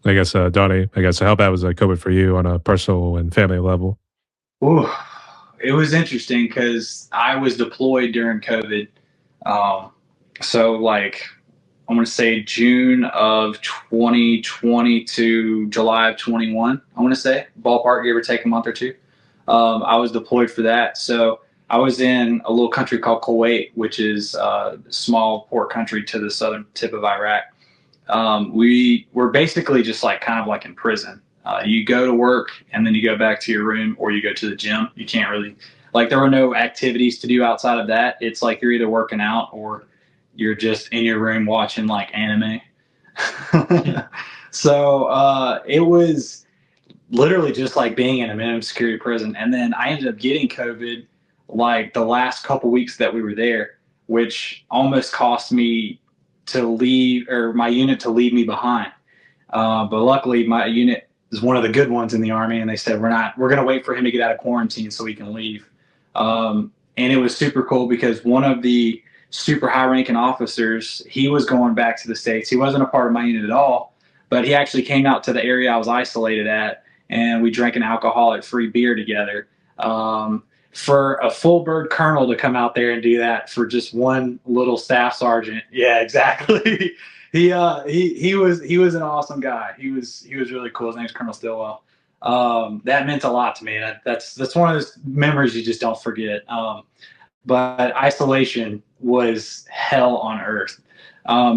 I guess, Donnie, how bad was COVID for you on a personal and family level? Ooh, it was interesting because I was deployed during COVID. So I'm going to say June of 2020 to July of 21, I want to say, ballpark, give or take a month or two. I was deployed for that. So I was in a little country called Kuwait, which is a small port country to the southern tip of Iraq. We were basically just kind of in prison. You go to work and then you go back to your room, or you go to the gym. You can't really, there were no activities to do outside of that. It's you're either working out or you're just in your room watching anime. So it was literally just being in a minimum security prison. And then I ended up getting COVID the last couple weeks that we were there, which almost cost me to leave, or my unit to leave me behind. But luckily my unit is one of the good ones in the Army, and they said, we're going to wait for him to get out of quarantine so we can leave. And it was super cool because one of the super high ranking officers, he was going back to the States. He wasn't a part of my unit at all, but he actually came out to the area I was isolated at, and we drank an alcoholic free beer together. For a full bird colonel to come out there and do that for just one little staff sergeant. Yeah, exactly. he was an awesome guy. He was really cool. His name's Colonel Stillwell. That meant a lot to me. That's one of those memories you just don't forget. But isolation was hell on earth.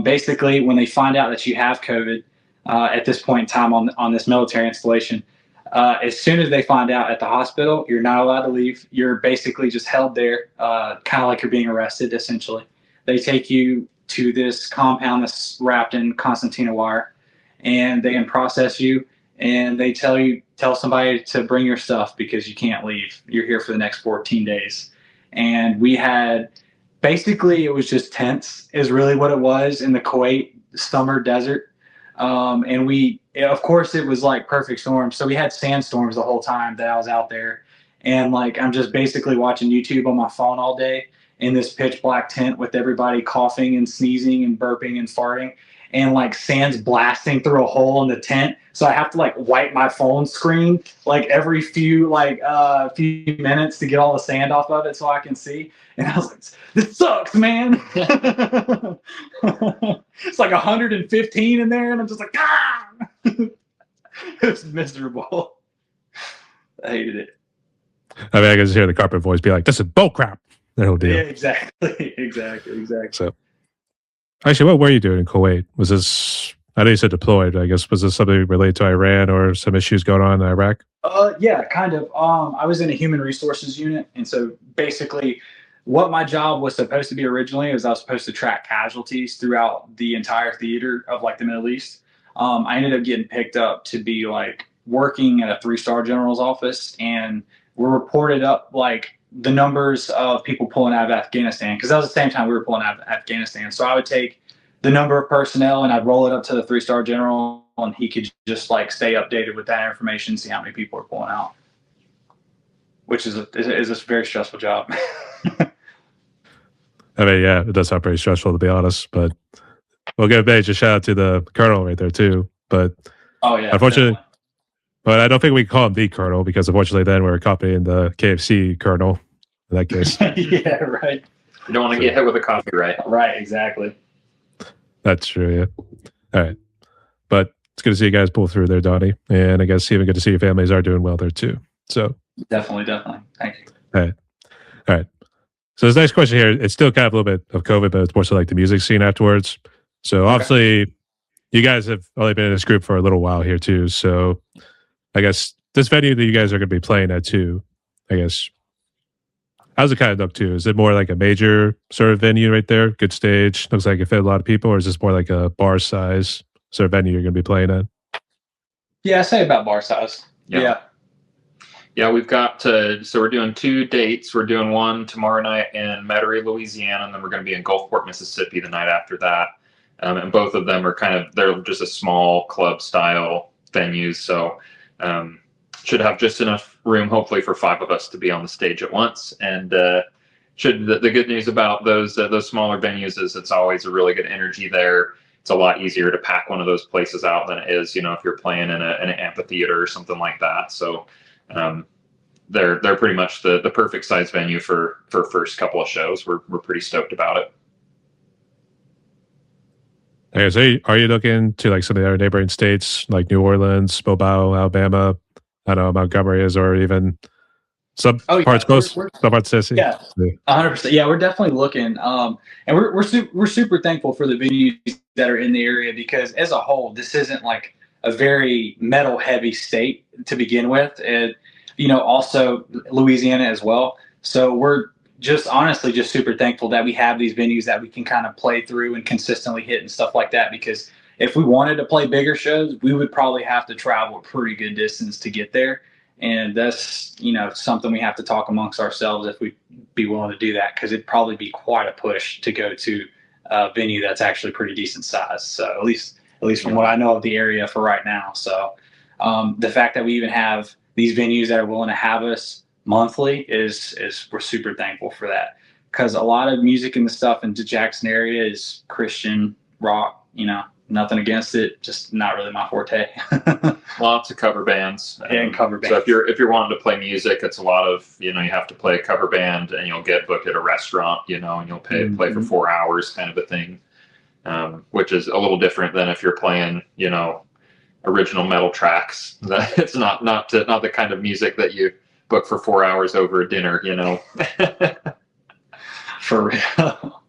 Basically, when they find out that you have COVID at this point in time on this military installation, as soon as they find out at the hospital, you're not allowed to leave. You're basically just held there, kind of like you're being arrested, essentially. They take you to this compound that's wrapped in concertina wire, and they can process you, and they tell somebody to bring your stuff because you can't leave. You're here for the next 14 days. And we had, basically, it was just tents is really what it was in the Kuwait summer desert. And of course, it was like perfect storms. So we had sandstorms the whole time that I was out there. And like, I'm just basically watching YouTube on my phone all day in this pitch black tent with everybody coughing and sneezing and burping and farting, and like sand's blasting through a hole in the tent. So I have to like wipe my phone screen like every few minutes to get all the sand off of it so I can see. And I was like, this sucks, man. It's like 115 in there, and I'm just like, ah! It was miserable. I hated it. I mean, I can just hear the carpet voice be like, "This is bull crap." That'll do. Yeah, exactly. So, actually, what were you doing in Kuwait? Was this? I know you said deployed. I guess was this something related to Iran or some issues going on in Iraq? Yeah, kind of. I was in a human resources unit, and so basically, what my job was supposed to be originally is I was supposed to track casualties throughout the entire theater of like the Middle East. I ended up getting picked up to be like working at a 3-star general's office, and we're reported up like the numbers of people pulling out of Afghanistan, because that was the same time we were pulling out of Afghanistan. So I would take the number of personnel and I'd roll it up to the 3-star general, and he could just like stay updated with that information, see how many people are pulling out, which is a very stressful job. I mean, yeah, it does sound pretty stressful to be honest, but we'll give a major shout out to the colonel right there too. But oh yeah, unfortunately, definitely. but I don't think we can call him the colonel, because unfortunately then we're copying the KFC colonel in that case. Yeah, right. You don't want to get hit with a copyright. Right, exactly. That's true, yeah. All right. But it's good to see you guys pull through there, Donnie. And I guess even good to see your families are doing well there too. So Definitely. Thank you. all right. So this next question here, it's still kind of a little bit of COVID, but it's more so like the music scene afterwards. So obviously you guys have only been in this group for a little while here too. So I guess this venue that you guys are going to be playing at too, I guess, how's it kind of look too? Is it more like a major sort of venue right there? Good stage, looks like it fit a lot of people, or is this more like a bar size sort of venue you're going to be playing at? Yeah, I say about bar size. Yeah, we've got so we're doing 2 dates. We're doing one tomorrow night in Metairie, Louisiana, and then we're going to be in Gulfport, Mississippi the night after that. And both of them are they're just a small club style venues. So should have just enough room, hopefully, for 5 of us to be on the stage at once. And the good news about those smaller venues is it's always a really good energy there. It's a lot easier to pack one of those places out than it is, if you're playing in an amphitheater or something like that. So they're pretty much the perfect size venue for first couple of shows. We're pretty stoked about it. Okay, so are you looking to like some of the other neighboring states like New Orleans, Mobile, Alabama? I don't know, Montgomery is, or even some parts close, some parts of Tennessee. Yeah, 100%. Yeah, we're definitely looking, and we're super thankful for the venues that are in the area, because as a whole, this isn't like a very metal heavy state to begin with, and also Louisiana as well. So we're just honestly just super thankful that we have these venues that we can kind of play through and consistently hit and stuff like that, because if we wanted to play bigger shows, we would probably have to travel a pretty good distance to get there. And that's, something we have to talk amongst ourselves if we'd be willing to do that, because it'd probably be quite a push to go to a venue that's actually pretty decent size. So at least from what I know of the area for right now. So the fact that we even have these venues that are willing to have us monthly is we're super thankful for that, because a lot of music and the stuff in the Jackson area is Christian rock, nothing against it, just not really my forte. Lots of cover bands. And cover bands. So if you're wanting to play music, it's a lot of, you have to play a cover band, and you'll get booked at a restaurant, and you'll play for 4 hours kind of a thing. which is a little different than if you're playing, original metal tracks. It's not the kind of music that you book for 4 hours over a dinner, For real.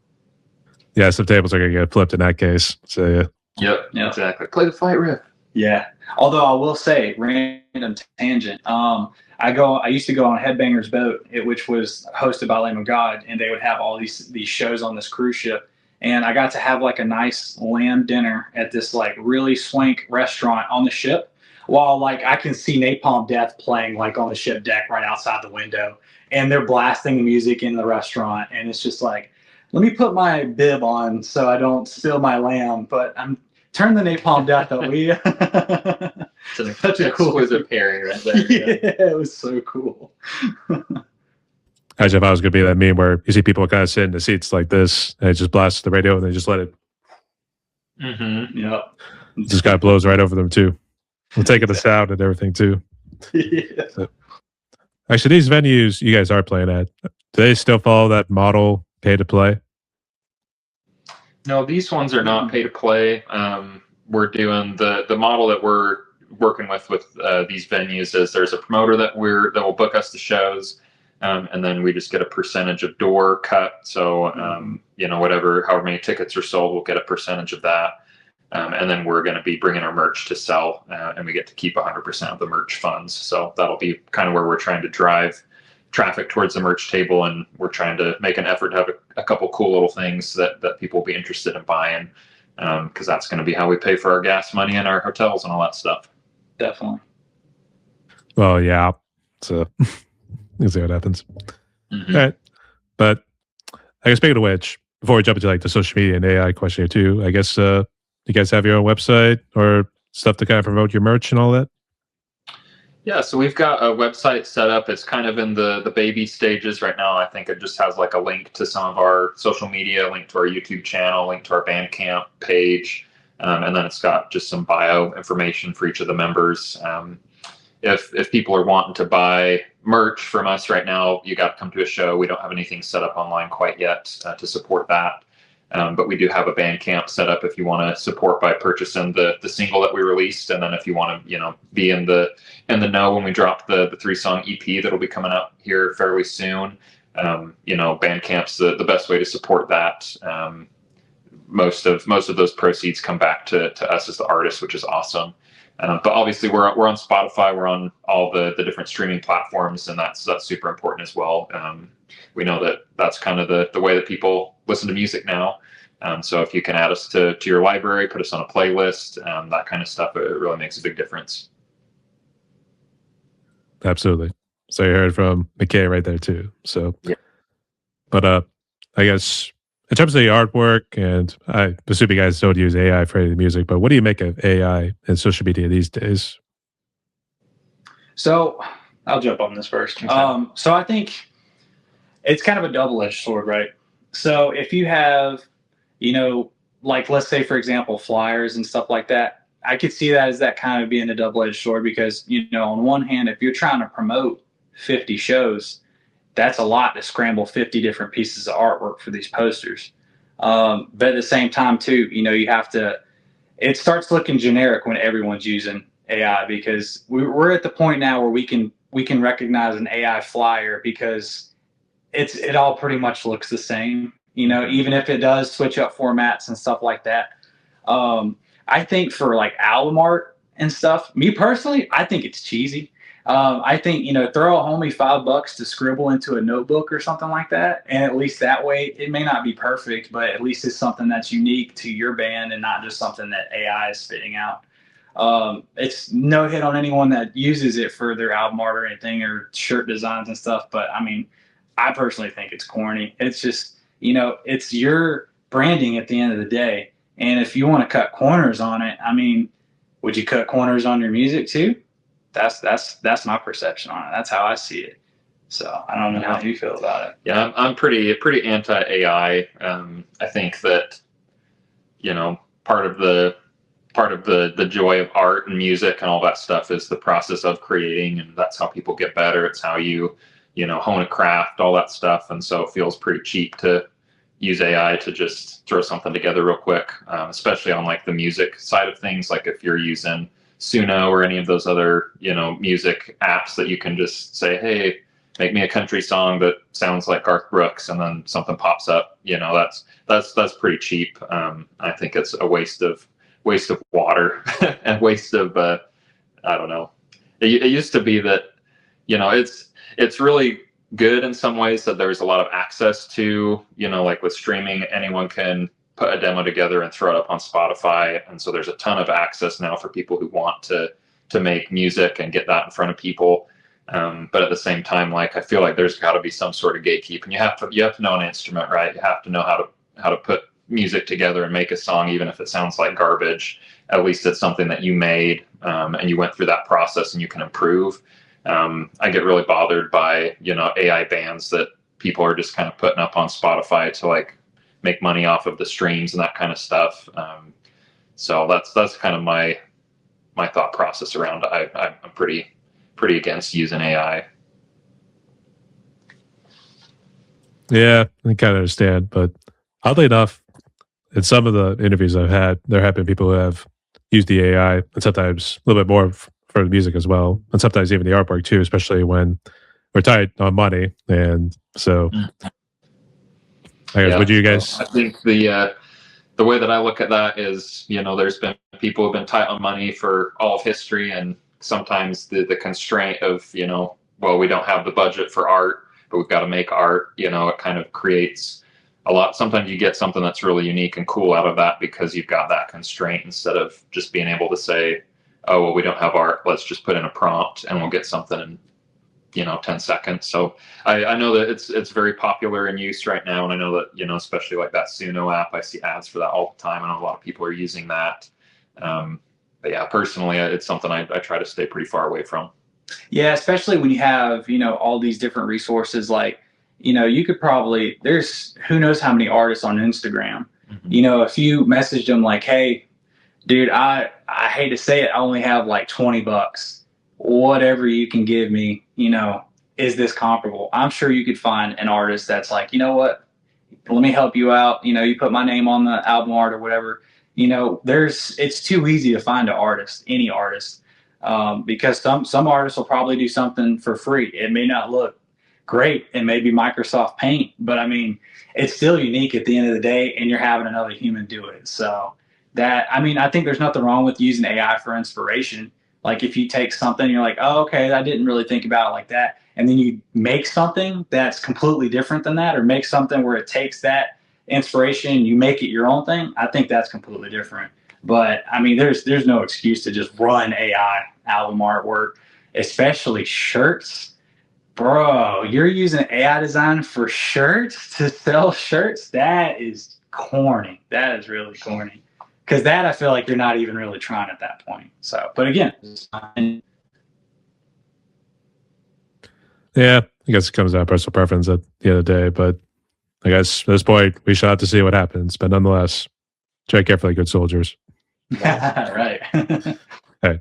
Yeah, some tables are gonna get flipped in that case. So yeah. Yep, exactly. Play the flight riff. Yeah. Although I will say, random tangent. I used to go on Headbanger's Boat, which was hosted by Lamb of God, and they would have all these shows on this cruise ship. And I got to have like a nice lamb dinner at this like really swank restaurant on the ship, while like I can see Napalm Death playing like on the ship deck right outside the window, and they're blasting the music in the restaurant, and it's just like, let me put my bib on so I don't spill my lamb, but I'm turn the Napalm Death up. It's such a cool pairing right there. Yeah, it was so cool. As if I was going to be that meme where you see people kind of sit in the seats like this, and it just blasts the radio, and they just let it. Mm-hmm. Yeah, It just kind of blows right over them too. We're taking the sound and everything too. Yeah. So, actually, these venues you guys are playing at, do they still follow that model, pay to play? No, these ones are not pay to play. We're doing the model that we're working with these venues is there's a promoter that will book us the shows. And then we just get a percentage of door cut. So, however many tickets are sold, we'll get a percentage of that. And then we're going to be bringing our merch to sell, and we get to keep 100% of the merch funds. So that'll be kind of where we're trying to drive traffic towards the merch table. And we're trying to make an effort to have a couple cool little things that people will be interested in buying, because that's going to be how we pay for our gas money and our hotels and all that stuff. Definitely. Well, yeah. So we'll see what happens. Mm-hmm. All right. But I guess speaking of which, before we jump into like the social media and AI question here too, I guess you guys have your own website or stuff to kind of promote your merch and all that? Yeah, so we've got a website set up. It's kind of in the baby stages right now. I think it just has like a link to some of our social media, link to our YouTube channel, link to our Bandcamp page, and then it's got just some bio information for each of the members. If people are wanting to buy merch from us right now, you got to come to a show. We don't have anything set up online quite yet to support that. But we do have a Bandcamp set up if you want to support by purchasing the single that we released, and then if you want to be in the know when we drop the 3-song EP that'll be coming out here fairly soon. Bandcamp's the best way to support that. Most of those proceeds come back to us as the artists, which is awesome. But obviously we're on Spotify, we're on all the different streaming platforms, and that's super important as well. We know that's kind of the way that people listen to music now. So if you can add us to your library, put us on a playlist, that kind of stuff, it really makes a big difference. Absolutely. So you heard from McKae right there too. So, yeah. But I guess in terms of the artwork, and I assume you guys don't use AI for any of the music, but what do you make of AI and social media these days? So I'll jump on this first. Okay. So I think it's kind of a double-edged sword, right? So if you have, like let's say for example, flyers and stuff like that, I could see that as that kind of being a double-edged sword because, on one hand, if you're trying to promote 50 shows, that's a lot to scramble 50 different pieces of artwork for these posters. But at the same time too, you have to, it starts looking generic when everyone's using AI because we're at the point now where we can recognize an AI flyer because it all pretty much looks the same, even if it does switch up formats and stuff like that. I think for like album art and stuff, me personally, I think it's cheesy. I think, throw a homie $5 to scribble into a notebook or something like that. And at least that way, it may not be perfect, but at least it's something that's unique to your band and not just something that AI is spitting out. It's no hit on anyone that uses it for their album art or anything or shirt designs and stuff. But I mean, I personally think it's corny. It's just, it's your branding at the end of the day. And if you want to cut corners on it, I mean, would you cut corners on your music too? That's my perception on it. That's how I see it. So I don't know how you feel about it. Yeah, I'm pretty anti-AI. I think that, part of the joy of art and music and all that stuff is the process of creating, and that's how people get better. It's how you hone a craft, all that stuff. And so it feels pretty cheap to use AI to just throw something together real quick, especially on like the music side of things. Like if you're using Suno or any of those other, music apps that you can just say, hey, make me a country song that sounds like Garth Brooks, and then something pops up. That's pretty cheap. I think it's a waste of water and waste of I don't know. It used to be that it's really good in some ways that there's a lot of access to, like with streaming, anyone can put a demo together and throw it up on Spotify, and so there's a ton of access now for people who want to make music and get that in front of people. But at the same time, like I feel like there's got to be some sort of gatekeeping. You have to know an instrument, right? You have to know how to put music together and make a song, even if it sounds like garbage. At least it's something that you made, and you went through that process, and you can improve. I get really bothered by AI bands that people are just kind of putting up on Spotify to like make money off of the streams and that kind of stuff. So that's kind of my thought process around it. I'm pretty against using AI. Yeah, I kind of understand, but oddly enough, in some of the interviews I've had, there have been people who have used the AI, and sometimes a little bit more for the music as well, and sometimes even the artwork too, especially when we're tight on money. And so, I guess, would you guys? I think the way that I look at that is, there's been people who've been tight on money for all of history, and sometimes the constraint of, well, we don't have the budget for art, but we've got to make art. It kind of creates a lot. Sometimes you get something that's really unique and cool out of that because you've got that constraint, instead of just being able to say, oh, well, we don't have art, let's just put in a prompt and we'll get something in 10 seconds. So I know that it's very popular in use right now, and I know that especially like that Suno app, I see ads for that all the time. I know a lot of people are using that, but yeah, personally, it's something I try to stay pretty far away from. Yeah, especially when you have all these different resources. Like you could probably, there's who knows how many artists on Instagram. Mm-hmm. If you messaged them like, hey dude, I hate to say it, I only have like $20. Whatever you can give me, is this comparable? I'm sure you could find an artist that's like, you know what, let me help you out. You put my name on the album art or whatever. It's too easy to find an artist, any artist, because some artists will probably do something for free. It may not look great, it may be Microsoft Paint, but I mean, it's still unique at the end of the day, and you're having another human do it. So I think there's nothing wrong with using AI for inspiration. Like if you take something, you're like, oh, okay, I didn't really think about it like that. And then you make something that's completely different than that, or make something where it takes that inspiration, you make it your own thing. I think that's completely different. But I mean, there's no excuse to just run AI album artwork, especially shirts. Bro, you're using AI design for shirts to sell shirts? That is corny. That is really corny. Because that I feel like you're not even really trying at that point. So, but again, yeah, I guess it comes down to personal preference at the end of the day. But I guess at this point, we shall have to see what happens. But nonetheless, tread carefully, good soldiers. Right. All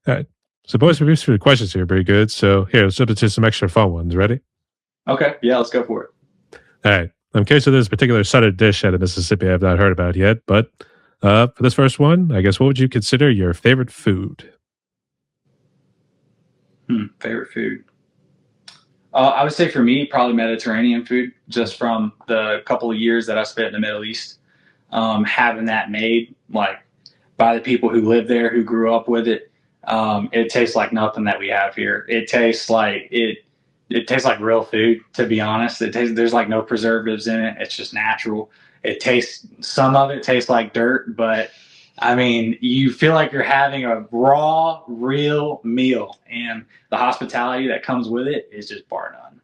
right. So, boys, we've through the questions here. Pretty good. So, here, let's jump into some extra fun ones. Ready? Okay. Yeah, let's go for it. All right. I'm curious if there's a particular southern dish out of Mississippi I've not heard about yet. But for this first one, I guess, what would you consider your favorite food? Favorite food? I would say for me, probably Mediterranean food, just from the couple of years that I spent in the Middle East, having that made like by the people who live there, who grew up with it. It tastes like nothing that we have here. It tastes like it tastes like real food, to be honest. There's like no preservatives in it. It's just natural. Some of it tastes like dirt, but I mean, you feel like you're having a raw, real meal, and the hospitality that comes with it is just bar none.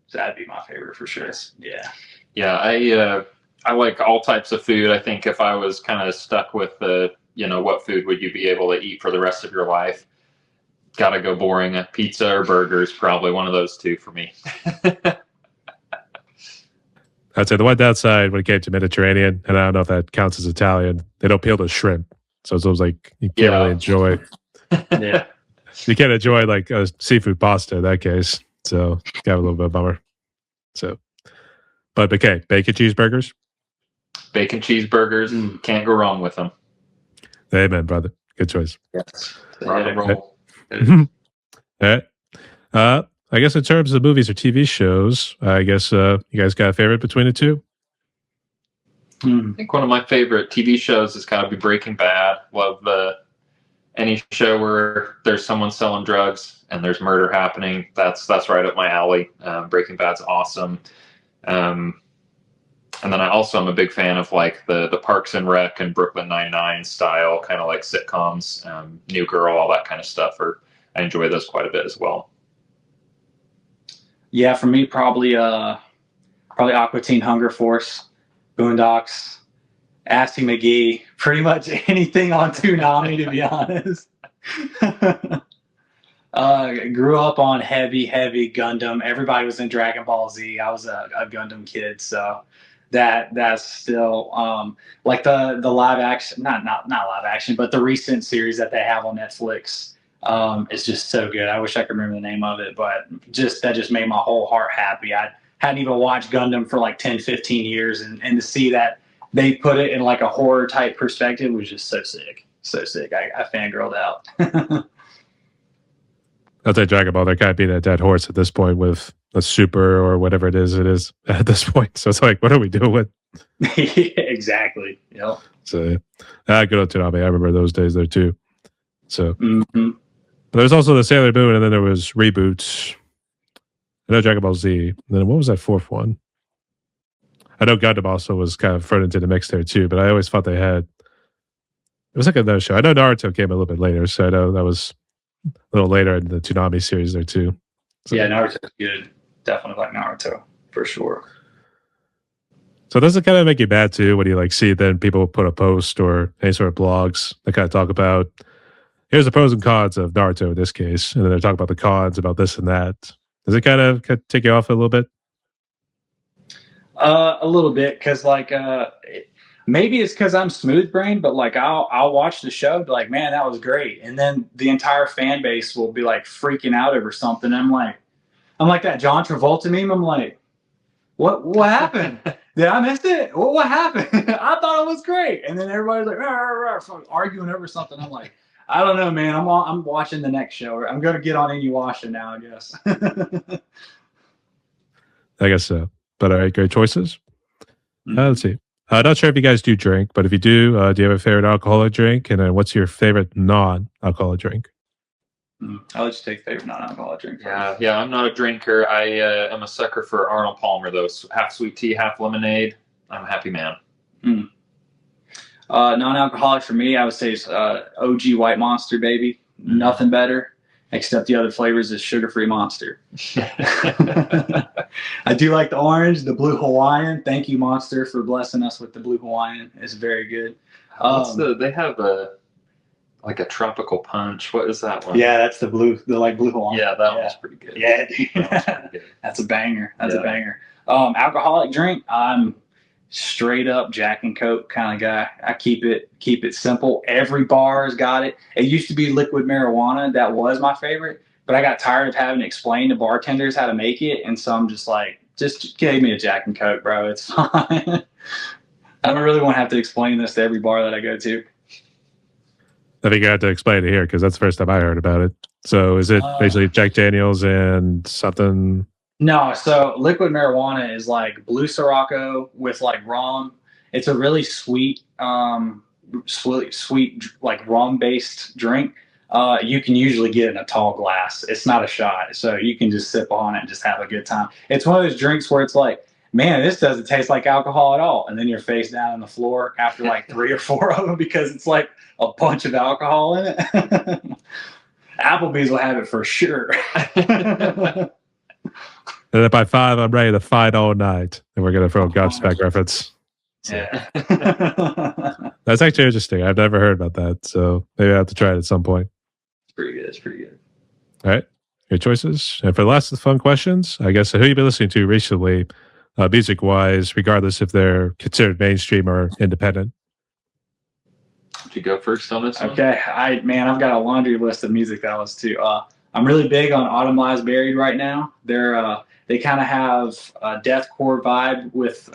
So that'd be my favorite for sure. Yeah. Yeah, I like all types of food. I think if I was kind of stuck with what food would you be able to eat for the rest of your life? Gotta go boring. Pizza or burgers, probably one of those two for me. I'd say the one downside when it came to Mediterranean, and I don't know if that counts as Italian, they don't peel the shrimp. So it's almost like you can't really enjoy. Yeah. You can't enjoy like a seafood pasta in that case. So got a little bit of a bummer. So, But McKae, bacon cheeseburgers? Bacon cheeseburgers, can't go wrong with them. Amen, brother. Good choice. Yes. Rock and roll. All right. I guess in terms of movies or TV shows, I guess you guys got a favorite between the two? I think one of my favorite TV shows has got to be Breaking Bad. Love any show where there's someone selling drugs and there's murder happening. That's right up my alley. Breaking Bad's awesome. And then I also am a big fan of like the Parks and Rec and Brooklyn Nine-Nine style, kind of like sitcoms, New Girl, all that kind of stuff. I enjoy those quite a bit as well. Yeah, for me, probably Aqua Teen Hunger Force, Boondocks, Assy McGee, pretty much anything on Toonami, to be honest. Grew up on heavy Gundam. Everybody was in Dragon Ball Z. I was a Gundam kid, so that's still like the live action, not live action, but the recent series that they have on Netflix is just so good. I wish I could remember the name of it, but that just made my whole heart happy. I hadn't even watched Gundam for like 10, 15 years, and to see that they put it in like a horror type perspective was just so sick. So sick. I fangirled out. I'll say Dragon Ball, they're kind of beating a dead horse at this point with a super or whatever it is at this point. So it's like, what are we doing with? Exactly. Yep. So good old Toonami. I remember those days there too. So but there's also the Sailor Moon, and then there was reboots. I know Dragon Ball Z. And then what was that fourth one? I know Gundam also was kind of thrown into the mix there too, but I always thought they had. It was like another show. I know Naruto came a little bit later, so I know that was a little later in the Toonami series there too. So, yeah, Naruto's good. Definitely like Naruto for sure. So does it kind of make you mad too when you like see then people put a post or any sort of blogs that kind of talk about here's the pros and cons of Naruto in this case, and then they're talking about the cons about this and that. Does it kind of take you off a little bit? A little bit, because like maybe it's because I'm smooth brained, but like I'll watch the show, be like, man, that was great, and then the entire fan base will be like freaking out over something. I'm like that John Travolta meme. I'm like, what happened? Did I miss it? What happened? I thought it was great, and then everybody's like arguing over something. I'm like, I don't know, man. I'm watching the next show. I'm gonna get on Inuyasha now, I guess. I guess so. But all right, great choices. Let's see. I'm not sure if you guys do drink, but if you do you have a favorite alcoholic drink? And then what's your favorite non-alcoholic drink? I'll let you take favorite non-alcoholic drink. Yeah, I'm not a drinker. I am a sucker for Arnold Palmer, though. Half sweet tea, half lemonade. I'm a happy man. Non-alcoholic for me, I would say is OG White Monster, baby. Nothing better, except the other flavors is sugar-free Monster. I do like the orange, the blue Hawaiian. Thank you, Monster, for blessing us with the blue Hawaiian. It's very good. They have like a tropical punch. What is that one? Yeah, that's the blue Hawaiian. Yeah, that one's pretty good. Yeah, dude. That's a banger. That's a banger. Alcoholic drink, I'm straight up Jack and Coke kind of guy. I keep it simple. Every bar's got it. It used to be liquid marijuana. That was my favorite, but I got tired of having to explain to bartenders how to make it, and so I'm just like, just give me a Jack and Coke, bro. It's fine. I don't really want to have to explain this to every bar that I go to. I think I have to explain it here because that's the first time I heard about it. So is it basically Jack Daniels and something? No, so liquid marijuana is like blue Sirocco with like rum. It's a really sweet like rum-based drink. You can usually get in a tall glass. It's not a shot, so you can just sip on it and just have a good time. It's one of those drinks where it's like, man, this doesn't taste like alcohol at all, and then you're face down on the floor after like 3 or 4 of them because it's like a bunch of alcohol in it. Applebee's will have it for sure. And then by 5, I'm ready to fight all night. And we're going to throw a Godsmack reference. So. Yeah. That's actually interesting. I've never heard about that. So maybe I have to try it at some point. It's pretty good. It's pretty good. All right. Good choices. And for the last of the fun questions, I guess who you've been listening to recently, music-wise, regardless if they're considered mainstream or independent. Did you go first on this one? Okay. I've got a laundry list of music that I listen to. I'm really big on Autumn Lies Buried right now. They kind of have a deathcore vibe with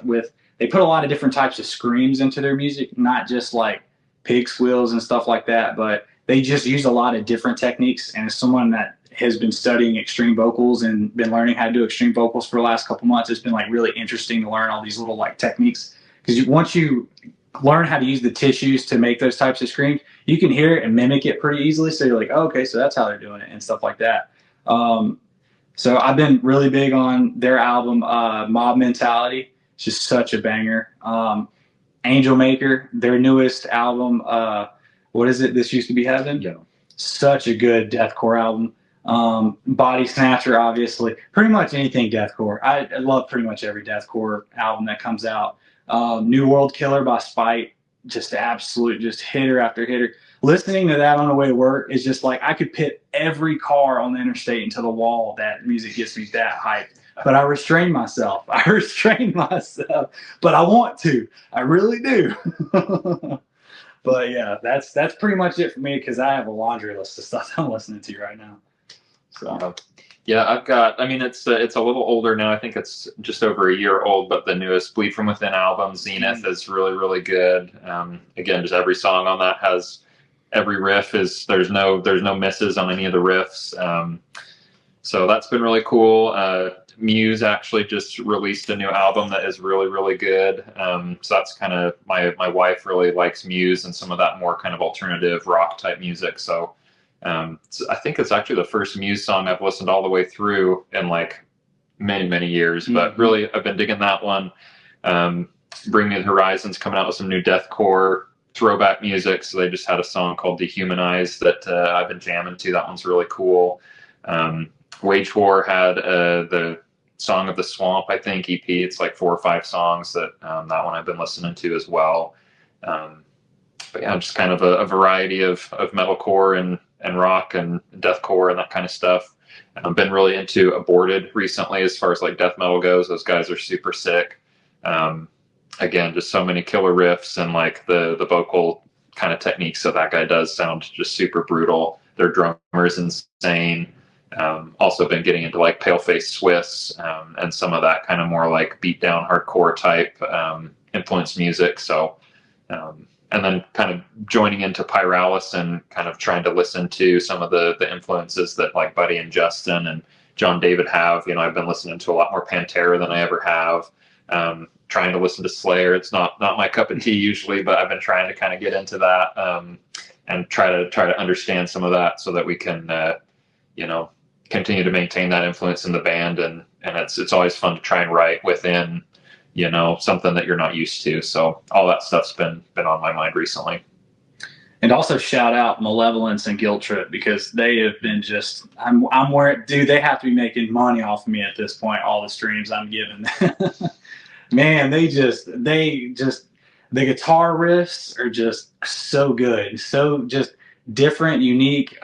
they put a lot of different types of screams into their music, not just like pig squeals and stuff like that, but they just use a lot of different techniques. And as someone that has been studying extreme vocals and been learning how to do extreme vocals for the last couple months, it's been like really interesting to learn all these little like techniques, because once you learn how to use the tissues to make those types of screams, you can hear it and mimic it pretty easily. So you're like, oh, okay, so that's how they're doing it and stuff like that. So I've been really big on their album, Mob Mentality. It's just such a banger. Angel Maker, their newest album, what is it? This Used to Be Heaven? Yeah. Such a good deathcore album. Body Snatcher, obviously. Pretty much anything deathcore. I love pretty much every deathcore album that comes out. New World Killer by Spite, just absolute, just hitter after hitter. Listening to that on the way to work is just like I could pit every car on the interstate into the wall. That music gets me that hyped. But I restrain myself. But I want to. I really do. But yeah, that's pretty much it for me, because I have a laundry list of stuff I'm listening to right now. So. Yeah, I've got. I mean, it's a little older now. I think it's just over a year old. But the newest Bleed From Within album, Zenith, is really, really good. Again, just every song on that has every riff is there's no misses on any of the riffs. So that's been really cool. Muse actually just released a new album that is really, really good. So that's kind of my wife really likes Muse and some of that more kind of alternative rock type music. So. I think it's actually the first Muse song I've listened all the way through in like many, many years, but really I've been digging that one. Bring Me the Horizon's coming out with some new deathcore throwback music. So they just had a song called Dehumanize that I've been jamming to. That one's really cool. Wage War had the Song of the Swamp, I think, EP. It's like 4 or 5 songs that one I've been listening to as well. But yeah, just kind of a variety of metalcore and rock and deathcore and that kind of stuff. I've been really into Aborted recently as far as like death metal goes. Those guys are super sick. Again, just so many killer riffs, and like the vocal kind of techniques that guy does sound just super brutal. Their drummer is insane. Also been getting into like Paleface Swiss and some of that kind of more like beat down hardcore type influenced music. So and then kind of joining into Pyralis and kind of trying to listen to some of the influences that like Buddy and Justin and John David have. You know, I've been listening to a lot more Pantera than I ever have. Trying to listen to Slayer. It's not my cup of tea usually, but I've been trying to kind of get into that and try to understand some of that so that we can continue to maintain that influence in the band. And it's always fun to try and write within something that you're not used to. So all that stuff's been on my mind recently. And also shout out Malevolence and Guilt Trip, because they have been just, I'm where, dude, they have to be making money off of me at this point, all the streams I'm giving. Man, the guitar riffs are just so good. So just different, unique.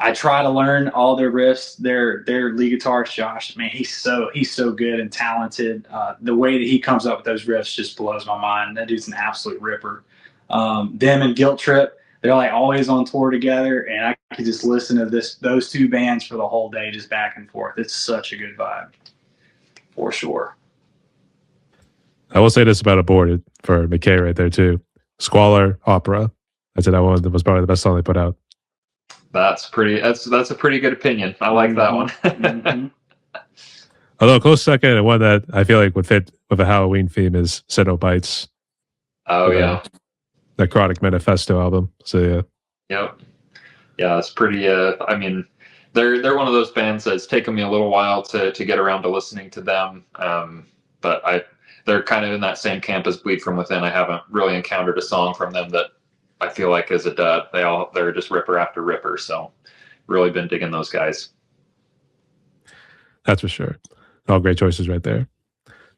I try to learn all their riffs. Their lead guitarist Josh, man, he's so good and talented. The way that he comes up with those riffs just blows my mind. That dude's an absolute ripper. Them and Guilt Trip, they're like always on tour together, and I could just listen to those two bands for the whole day, just back and forth. It's such a good vibe, for sure. I will say this about Aborted for McKae right there too. Squalor Opera. I'd say that one was probably the best song they put out. That's a pretty good opinion. I like that one. Mm-hmm. Although a close second, and one that I feel like would fit with a Halloween theme, is Cenobites. Oh yeah, Necrotic Manifesto album. So yeah. Yep. Yeah, it's pretty. I mean, they're one of those bands that's taken me a little while to get around to listening to them. But they're kind of in that same camp as Bleed From Within. I haven't really encountered a song from them that I feel like is a dud. They're just ripper after ripper. So really been digging those guys. That's for sure. All great choices right there.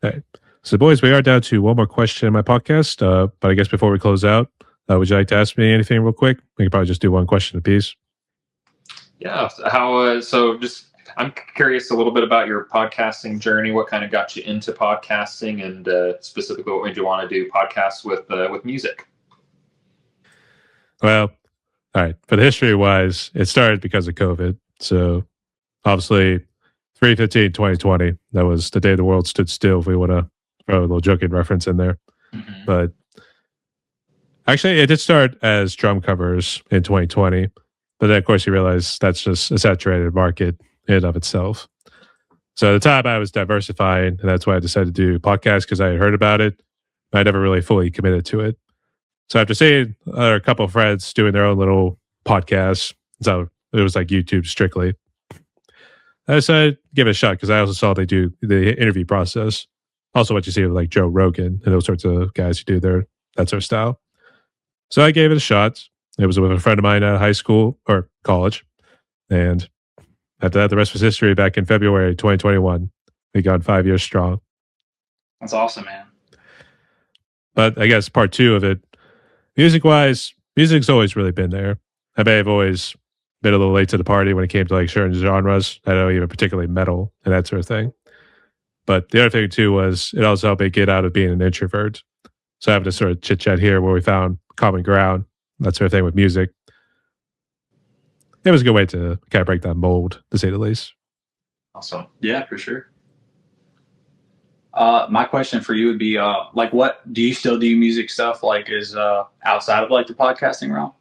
All right. So boys, we are down to one more question in my podcast. But I guess before we close out, would you like to ask me anything real quick? We can probably just do one question apiece. Yeah. I'm curious a little bit about your podcasting journey. What kind of got you into podcasting, and specifically what made you want to do podcasts with music? Well, all right. But history-wise, it started because of COVID. So obviously 3/15/2020, that was the day the world stood still, if we want to throw a little joking reference in there. Mhm. But actually, it did start as drum covers in 2020. But then, of course, you realize that's just a saturated market in and of itself. So at the time, I was diversifying, and that's why I decided to do podcasts, because I had heard about it. I never really fully committed to it. So after seeing a couple of friends doing their own little podcasts, so it was like YouTube strictly, I decided to give it a shot, because I also saw they do the interview process. Also, what you see with like Joe Rogan and those sorts of guys who do that sort of style. So I gave it a shot. It was with a friend of mine at high school or college. And after that, the rest was history. Back in February 2021, we got 5 years strong. That's awesome, man. But I guess part two of it, music-wise, music's always really been there. I may have always been a little late to the party when it came to like certain genres. I don't even particularly metal and that sort of thing. But the other thing too was it also helped me get out of being an introvert. So having to sort of chit chat here where we found common ground, that sort of thing with music. It was a good way to kind of break that mold, to say the least. Awesome. Yeah, for sure. My question for you would be, like, what do you still do music stuff like is outside of like the podcasting realm?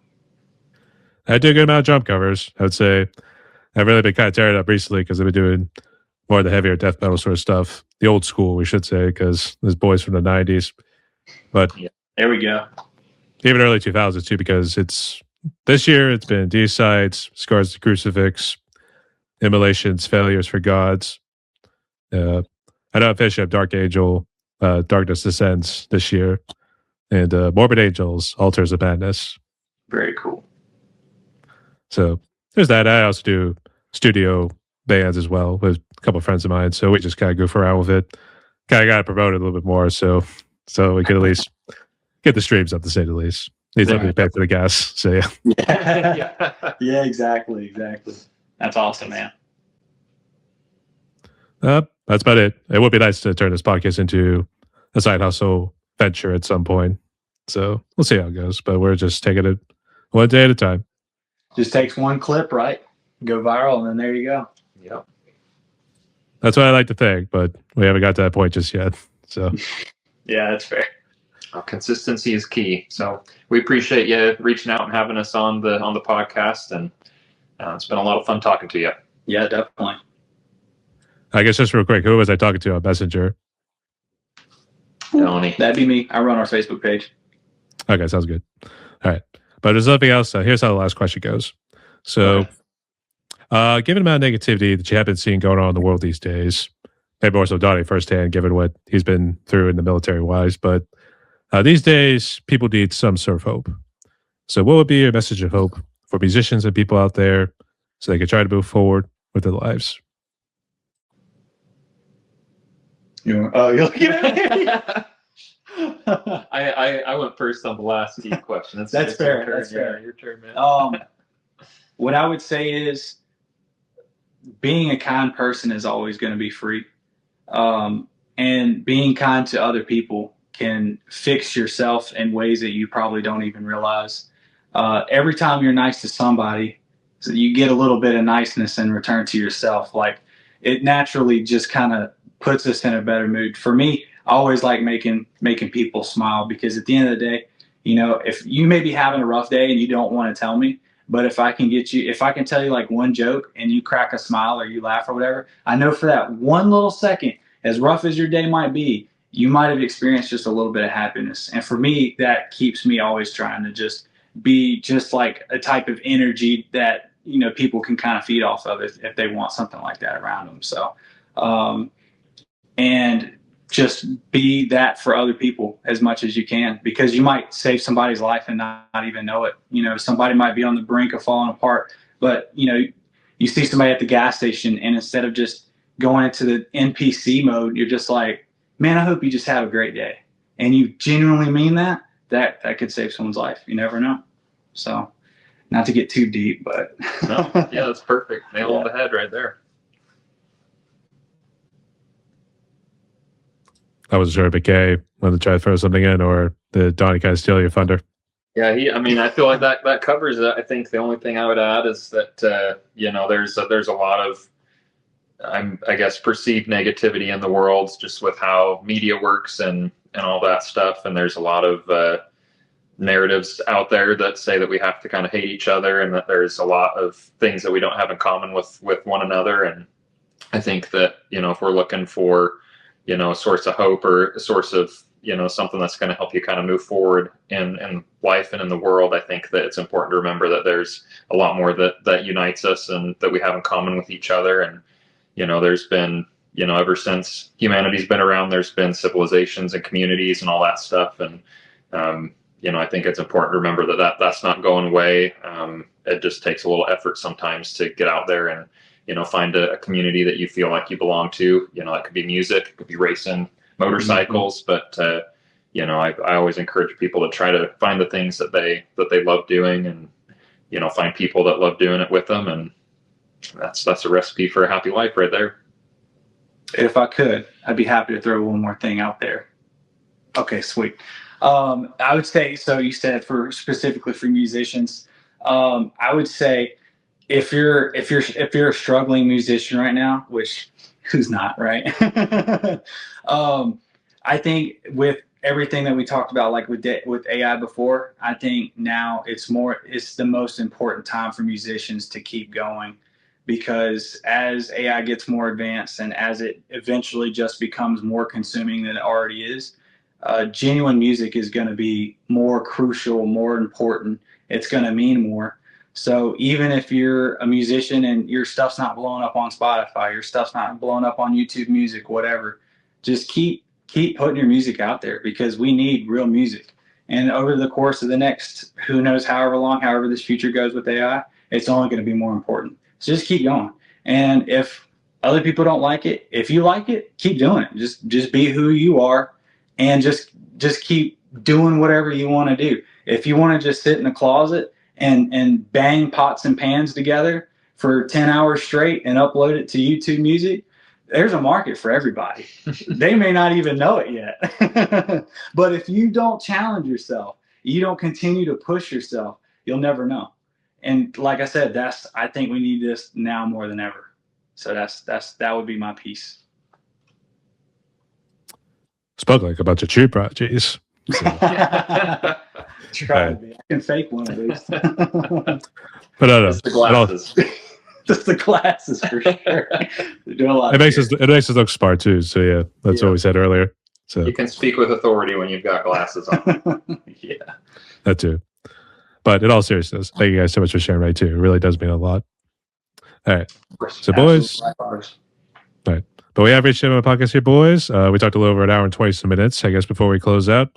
I do a good amount of drum covers. I would say I've really been kind of tearing it up recently, because I've been doing more of the heavier death metal sort of stuff. The old school, we should say, because there's boys from the 90s. But There we go. even early 2000s too, because this year it's been D-Sides, Scars to Crucifix, Immolations, Failures for Gods. I know I'm finishing up Dark Angel, Darkness Descends this year, and Morbid Angels, Altars of Madness. Very cool. So there's that. I also do studio bands as well with a couple of friends of mine. So we just kind of goof around with it. Kind of got to promote it a little bit more, so we can at least get the streams up, to say the least. Needs to be paid for the gas. So yeah. Yeah, exactly. That's awesome, man. That's about it. It would be nice to turn this podcast into a side hustle venture at some point. So we'll see how it goes. But we're just taking it one day at a time. Just takes one clip, right? Go viral, and then there you go. Yep. That's what I like to think, but we haven't got to that point just yet. So Yeah, that's fair. Consistency is key. So we appreciate you reaching out and having us on the podcast, and it's been a lot of fun talking to you. Yeah, definitely. I guess just real quick, who was I talking to on Messenger? Donny. That'd be me. I run our Facebook page. Okay, sounds good. All right. But there's nothing else. Here's how the last question goes. So, given the amount of negativity that you have been seeing going on in the world these days, maybe more so Donny firsthand, given what he's been through in the military-wise, but these days, people need some sort of hope. So what would be your message of hope for musicians and people out there so they can try to move forward with their lives? You're looking at me? I went first on the last question. That's fair. Your turn. That's fair. Your turn, man. What I would say is being a kind person is always going to be free. And being kind to other people can fix yourself in ways that you probably don't even realize. Every time you're nice to somebody, so you get a little bit of niceness in return to yourself. Like, it naturally just kind of puts us in a better mood. For me, I always like making people smile, because at the end of the day, you know, if you may be having a rough day and you don't want to tell me, but if I can tell you like one joke and you crack a smile or you laugh or whatever, I know for that one little second, as rough as your day might be, you might have experienced just a little bit of happiness. And for me, that keeps me always trying to just be just like a type of energy that, you know, people can kind of feed off of if they want something like that around them. So, and just be that for other people as much as you can, because you might save somebody's life and not even know it. You know, somebody might be on the brink of falling apart, but you know, you see somebody at the gas station, and instead of just going into the NPC mode, you're just like, man, I hope you just have a great day. And you genuinely mean that could save someone's life. You never know. So, not to get too deep, but no, yeah, that's perfect. Nail on the head right there. I wasn't sure if McKae wanted to try to throw something in, or did Donny kind of steal your thunder? Yeah, I mean, I feel like that covers it. I think the only thing I would add is that there's a lot of I guess perceived negativity in the world just with how media works and all that stuff. And there's a lot of narratives out there that say that we have to kind of hate each other, and that there's a lot of things that we don't have in common with one another. And I think that if we're looking for a source of hope or a source of something that's going to help you kind of move forward in life and in the world, I think that it's important to remember that there's a lot more that unites us and that we have in common with each other. And there's been ever since humanity's been around, there's been civilizations and communities and all that stuff. And I think it's important to remember that's not going away. It just takes a little effort sometimes to get out there and find a community that you feel like you belong to. It could be music, it could be racing motorcycles, but I always encourage people to try to find the things that they love doing, and find people that love doing it with them, and that's a recipe for a happy life right there. If I could, I'd be happy to throw one more thing out there. Okay, sweet. I would say, so you said specifically for musicians, I would say if you're a struggling musician right now, which who's not, right? I think with everything that we talked about, like with AI before, I think now it's the most important time for musicians to keep going, because as AI gets more advanced and as it eventually just becomes more consuming than it already is, genuine music is going to be more crucial, more important. It's going to mean more. So even if you're a musician and your stuff's not blowing up on Spotify, your stuff's not blowing up on YouTube Music, whatever, just keep putting your music out there, because we need real music. And over the course of the next, who knows, however long, however this future goes with AI, it's only going to be more important. So just keep going. And if other people don't like it, if you like it, keep doing it. Just be who you are, and just keep doing whatever you want to do. If you want to just sit in the closet and bang pots and pans together for 10 hours straight and upload it to YouTube Music, there's a market for everybody. They may not even know it yet. But if you don't challenge yourself, you don't continue to push yourself, you'll never know. And like I said, I think we need this now more than ever. So that would be my piece. Spoke like a bunch of true prodigies. So. Try to be. I can fake one of these. But no. Just the glasses. Just the glasses for sure. Doing a lot. It makes us look smart too. So yeah, that's what we said earlier. So you can speak with authority when you've got glasses on. Yeah, that too. But in all seriousness, thank you guys so much for sharing right too. It really does mean a lot. All right. So boys. All right. But we have reached the end of the podcast here, boys. We talked a little over an hour and 20 minutes. I guess before we close out,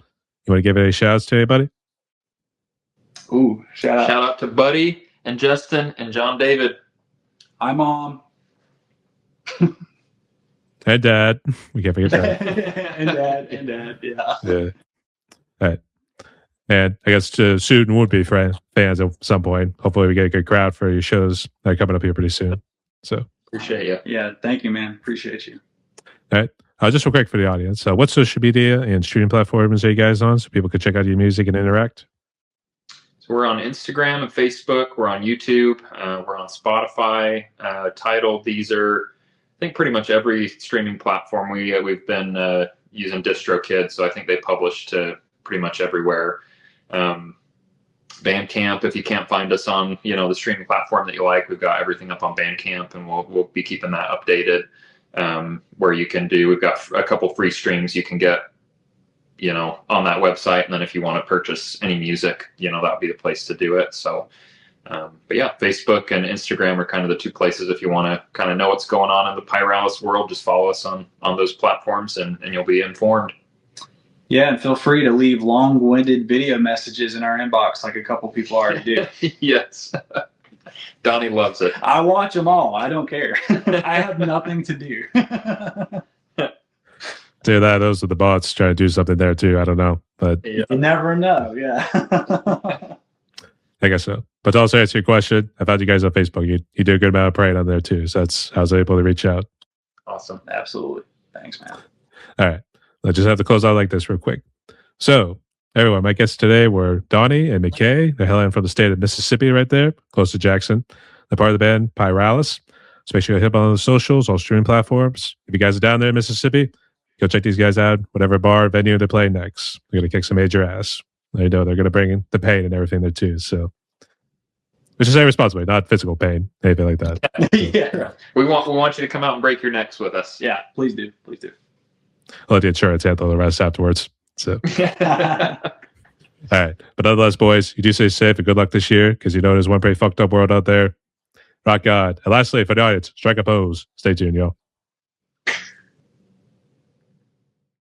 you want to give any shout outs to anybody? Ooh, shout out to Buddy and Justin and John David. Hi, Mom. And Dad. We can't forget that. and Dad, yeah. Yeah. All right. And I guess to student would-be fans at some point. Hopefully we get a good crowd for your shows that are coming up here pretty soon. So appreciate you. Yeah, thank you, man. Appreciate you. All right. Just real quick for the audience. What social media and streaming platforms are you guys on so people can check out your music and interact? So we're on Instagram and Facebook. We're on YouTube. We're on Spotify, Tidal, Deezer. I think pretty much every streaming platform. We've been using DistroKid, so I think they publish to pretty much everywhere. Bandcamp, if you can't find us on the streaming platform that you like, we've got everything up on Bandcamp, and we'll be keeping that updated. Where we've got a couple free streams you can get on that website, and then if you want to purchase any music, that would be the place to do it. So but yeah, Facebook and Instagram are kind of the two places if you want to kind of know what's going on in the Pyralis world. Just follow us on those platforms, and you'll be informed. Yeah, and feel free to leave long-winded video messages in our inbox like a couple people already do. Yes. Donnie loves it. I watch them all. I don't care. I have nothing to do. Do that. Those are the bots trying to do something there too. I don't know, but you never know. Yeah. I guess so. But to also answer your question, I found you guys on Facebook. You do a good amount of praying on there too. So that's how I was able to reach out. Awesome. Absolutely. Thanks, man. All right. Let's just have to close out like this real quick. So everyone, my guests today were Donny and McKae. They're hailing from the state of Mississippi right there, close to Jackson. They're part of the band Pyralis. So make sure you hit up on the socials, all streaming platforms. If you guys are down there in Mississippi, go check these guys out, whatever bar, venue they're playing next. They're going to kick some major ass. I know they're going to bring in the pain and everything there too. So, which is irresponsible, not physical pain, anything like that. Yeah. We want you to come out and break your necks with us. Yeah, please do. Please do. I'll let the insurance handle the rest afterwards. So, all right. But nonetheless, boys, you do stay safe and good luck this year because you know there's one pretty fucked up world out there. Rock God. And lastly, for the audience, strike a pose. Stay tuned, y'all.